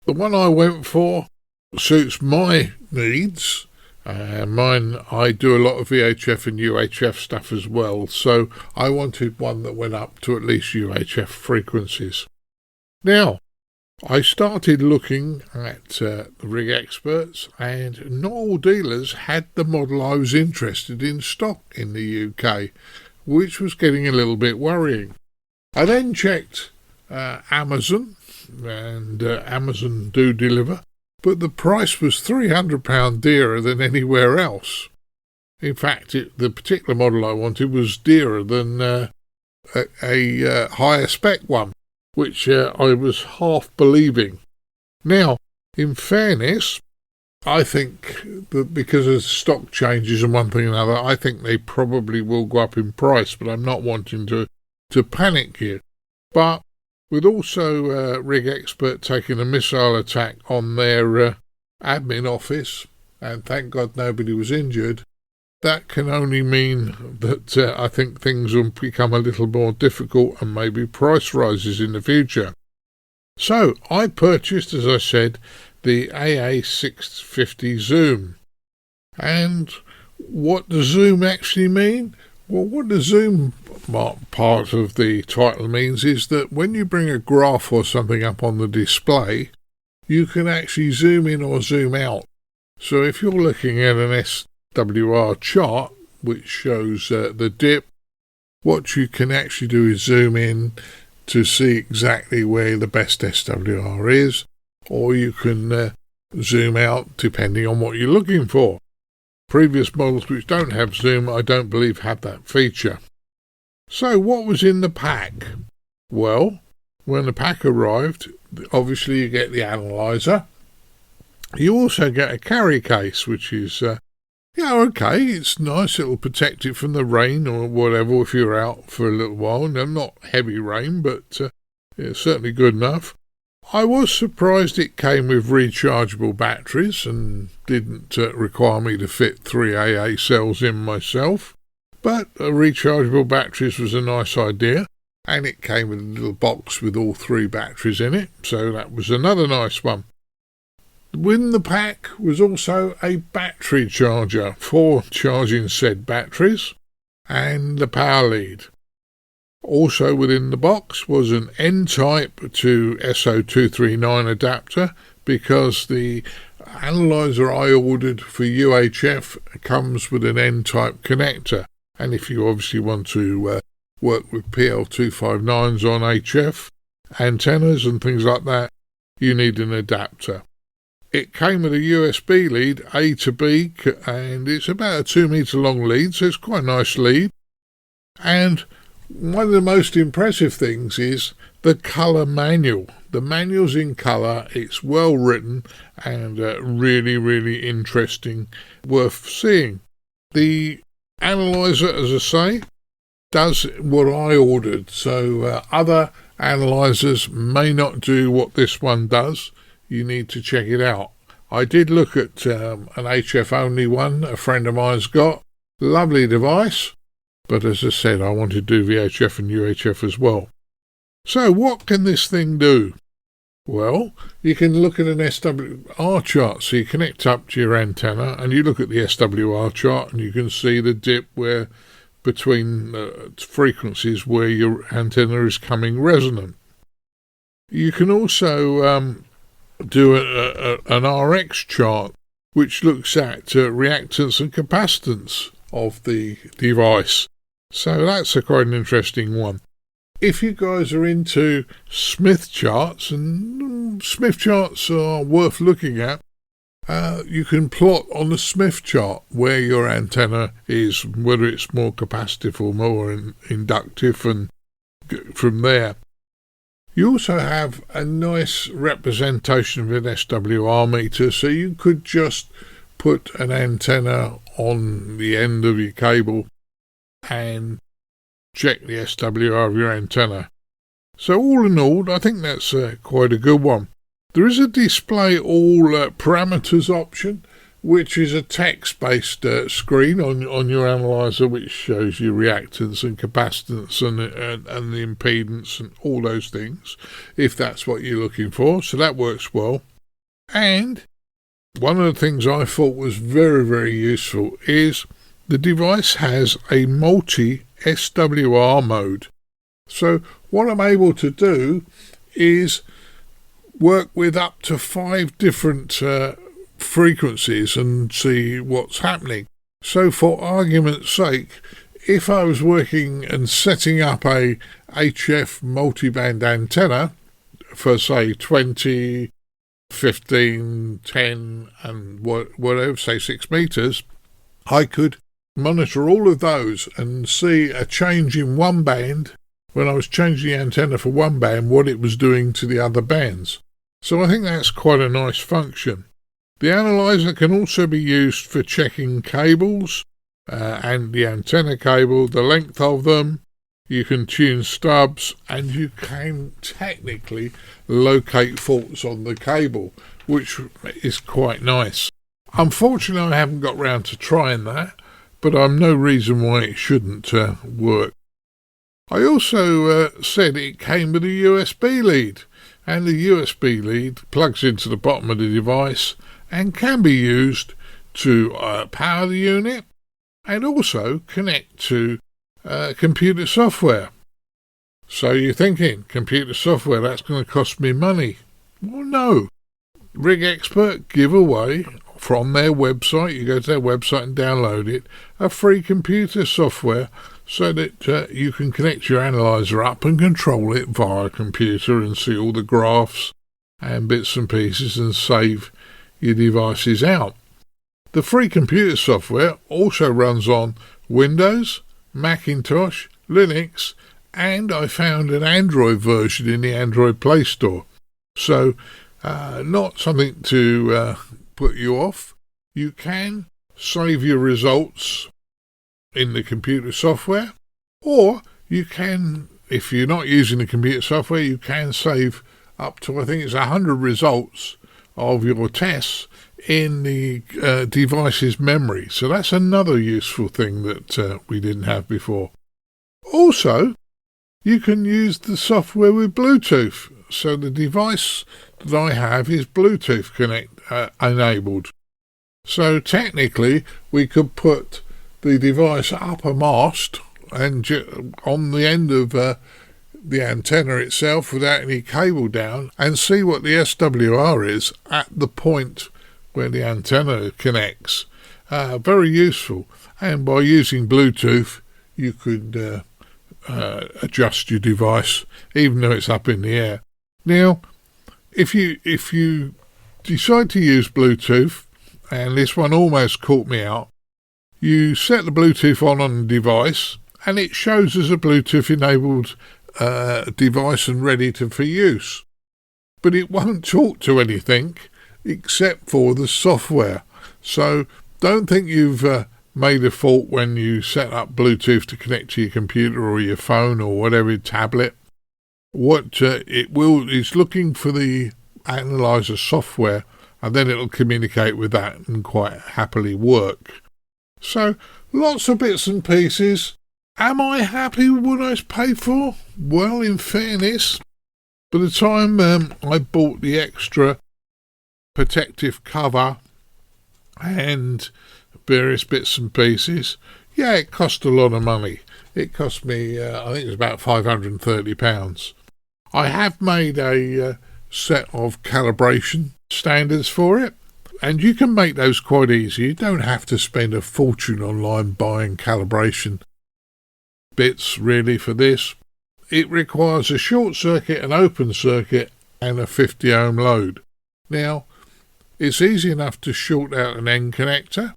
[SPEAKER 3] the one I went for suits my needs. I do a lot of VHF and UHF stuff as well, so I wanted one that went up to at least UHF frequencies. Now, I started looking at the Rigexperts, and not all dealers had the model I was interested in stock in the UK, which was getting a little bit worrying. I then checked Amazon, and Amazon do deliver, but the price was £300 dearer than anywhere else. In fact, the particular model I wanted was dearer than a higher spec one, which I was half believing. Now, in fairness, I think that because of stock changes and one thing and another, I think they probably will go up in price, but I'm not wanting to panic here. But with also Rigexpert taking a missile attack on their admin office, and thank God nobody was injured, that can only mean that I think things will become a little more difficult and maybe price rises in the future. So I purchased, as I said, the AA-650 Zoom. And what does Zoom actually mean? Well, what the Zoom part of the title means is that when you bring a graph or something up on the display, you can actually zoom in or zoom out. So if you're looking at an SWR chart, which shows the dip. What you can actually do is zoom in to see exactly where the best SWR is, or you can zoom out depending on what you're looking for. Previous models which don't have zoom, I don't believe have that feature. So what was in the pack? Well, when the pack arrived, obviously you get the analyzer. You also get a carry case, which is, okay, it's nice. It'll protect it from the rain or whatever if you're out for a little while. No, not heavy rain, but it's certainly good enough. I was surprised it came with rechargeable batteries and didn't require me to fit 3 AA cells in myself. But rechargeable batteries was a nice idea, and it came with a little box with all 3 batteries in it, so that was another nice one. Within the pack was also a battery charger for charging said batteries and the power lead. Also within the box was an N-type to SO239 adapter, because the analyzer I ordered for UHF comes with an N-type connector, and if you obviously want to work with PL259s on HF antennas and things like that, you need an adapter. It came with a USB lead, A to B, and it's about a 2 metre long lead, so it's quite a nice lead. And one of the most impressive things is the colour manual. The manual's in colour, it's well written, and really, really interesting, worth seeing. The analyzer, as I say, does what I ordered, so other analyzers may not do what this one does. You need to check it out. I did look at an HF only one a friend of mine's got. Lovely device, but as I said, I want to do VHF and UHF as well. So what can this thing do? Well, you can look at an SWR chart. So you connect up to your antenna and you look at the SWR chart and you can see the dip where between frequencies where your antenna is coming resonant. You can also do an RX chart which looks at reactance and capacitance of the device. So that's quite an interesting one. If you guys are into Smith charts, and Smith charts are worth looking at, you can plot on the Smith chart where your antenna is, whether it's more capacitive or more inductive, and from there. You also have a nice representation of an SWR meter, so you could just put an antenna on the end of your cable and check the SWR of your antenna. So all in all, I think that's quite a good one. There is a display all parameters option, which is a text-based screen on your analyzer, which shows you reactance and capacitance and the impedance and all those things, if that's what you're looking for. So that works well. And one of the things I thought was very, very useful is the device has a multi-SWR mode. So what I'm able to do is work with up to 5 different frequencies and see what's happening. So for argument's sake, if I was working and setting up a HF multiband antenna for say 20, 15, 10 and whatever, say 6 meters, I could monitor all of those and see a change in one band when I was changing the antenna for one band, what it was doing to the other bands. So I think that's quite a nice function. The analyzer can also be used for checking cables and the antenna cable, the length of them. You can tune stubs and you can technically locate faults on the cable, which is quite nice. Unfortunately, I haven't got round to trying that, but I'm no reason why it shouldn't work. I also said it came with a USB lead, and the USB lead plugs into the bottom of the device and can be used to power the unit and also connect to computer software. So you're thinking, computer software, that's going to cost me money. Well, no. Rigexpert give away from their website. You go to their website and download it, a free computer software so that you can connect your analyzer up and control it via a computer and see all the graphs and bits and pieces and save your devices out. The free computer software also runs on Windows, Macintosh, Linux, and I found an Android version in the Android Play Store. So not something to put you off. You can save your results in the computer software, or you can, if you're not using the computer software, you can save up to, I think it's 100 results of your tests in the device's memory. So that's another useful thing that we didn't have before. Also, you can use the software with Bluetooth. So the device that I have is Bluetooth enabled. So technically, we could put the device up a mast and on the end of the antenna itself without any cable down and see what the SWR is at the point where the antenna connects. Very useful. And by using Bluetooth, you could adjust your device even though it's up in the air. Now, if you decide to use Bluetooth, and this one almost caught me out, you set the Bluetooth on the device and it shows as a Bluetooth enabled device and ready for use. But it won't talk to anything except for the software. So don't think you've made a fault when you set up Bluetooth to connect to your computer or your phone or whatever tablet. What it will is looking for the analyzer software, and then it'll communicate with that and quite happily work. So lots of bits and pieces. Am I happy with what I paid for? Well, in fairness, by the time I bought the extra protective cover and various bits and pieces, yeah, it cost a lot of money. It cost me, I think it was about £530. I have made a set of calibration standards for it, and you can make those quite easy. You don't have to spend a fortune online buying calibration bits really for this. It requires a short circuit, an open circuit, and a 50 ohm load. Now, it's easy enough to short out an end connector,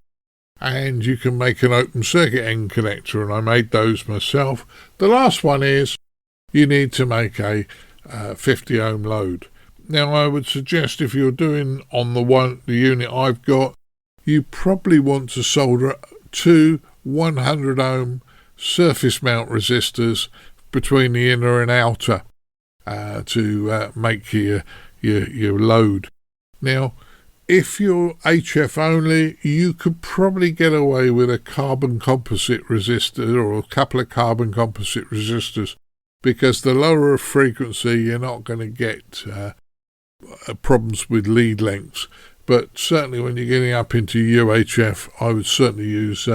[SPEAKER 3] and you can make an open circuit end connector, and I made those myself. The last one is you need to make a 50 ohm load. Now, I would suggest if you're doing on the unit I've got, you probably want to solder 2 100 ohm surface mount resistors between the inner and outer to make your load. Now, if you're HF only, you could probably get away with a carbon composite resistor or a couple of carbon composite resistors, because the lower frequency you're not going to get problems with lead lengths. But certainly when you're getting up into UHF, I would certainly use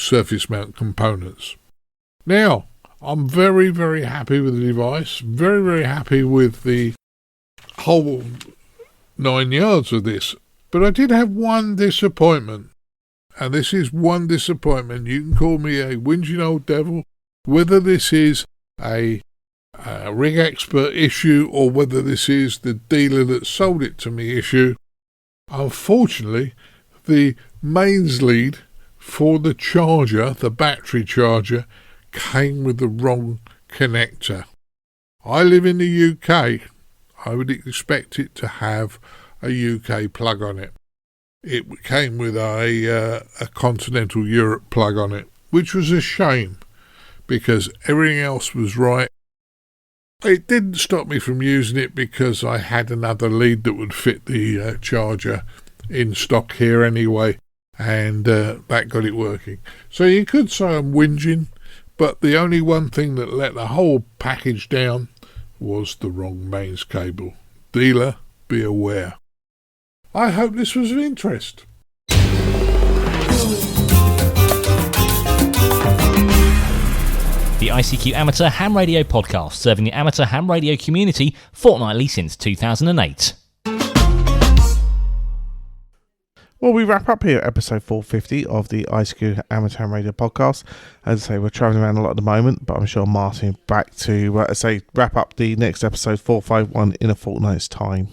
[SPEAKER 3] surface mount components. Now, I'm very, very happy with the device, very, very happy with the whole 9 yards of this. But I did have one disappointment, and this is one disappointment. You can call me a whinging old devil, whether this is a Rigexpert issue or whether this is the dealer that sold it to me issue. Unfortunately, the mains lead for the charger, the battery charger, came with the wrong connector. I live in the UK. I would expect it to have a UK plug on it. It came with a continental Europe plug on it, which was a shame because everything else was right. It didn't stop me from using it because I had another lead that would fit the charger in stock here anyway, and that got it working. So you could say I'm whinging, but the only one thing that let the whole package down was the wrong mains cable. Dealer, be aware. I hope this was of interest.
[SPEAKER 10] The ICQ Amateur Ham Radio Podcast, serving the amateur ham radio community fortnightly since 2008.
[SPEAKER 1] Well, we wrap up here at episode 450 of the ICQ Amateur Ham Radio podcast. As I say, we're travelling around a lot at the moment, but I'm sure Martin will be back to, wrap up the next episode 451 in a fortnight's time.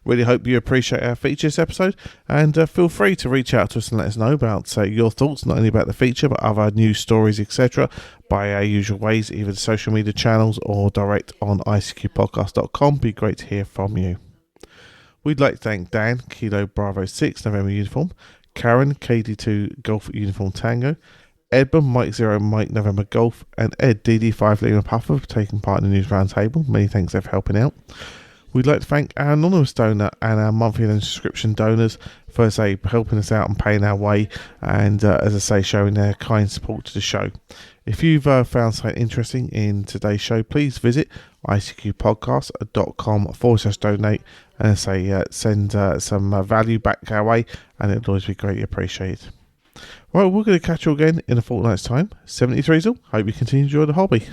[SPEAKER 1] Really hope you appreciate our feature this episode, and feel free to reach out to us and let us know about your thoughts, not only about the feature, but other news stories, etc., by our usual ways, either the social media channels or direct on ICQPodcast.com. Be great to hear from you. We'd like to thank Dan, Kilo Bravo 6 November Uniform, Caryn, KD2 Golf Uniform Tango, Edmund Mike 0 Mike November Golf, and Ed DD5LP Puffer for taking part in the News Roundtable. Many thanks there for helping out. We'd like to thank our anonymous donor and our monthly and subscription donors for, helping us out and paying our way, and, showing their kind support to the show. If you've found something interesting in today's show, please visit ICQPodcast.com/donate and send some value back our way, and it'll always be greatly appreciated. Right, we're going to catch you again in a fortnight's time. 73's all. Hope you continue to enjoy the hobby.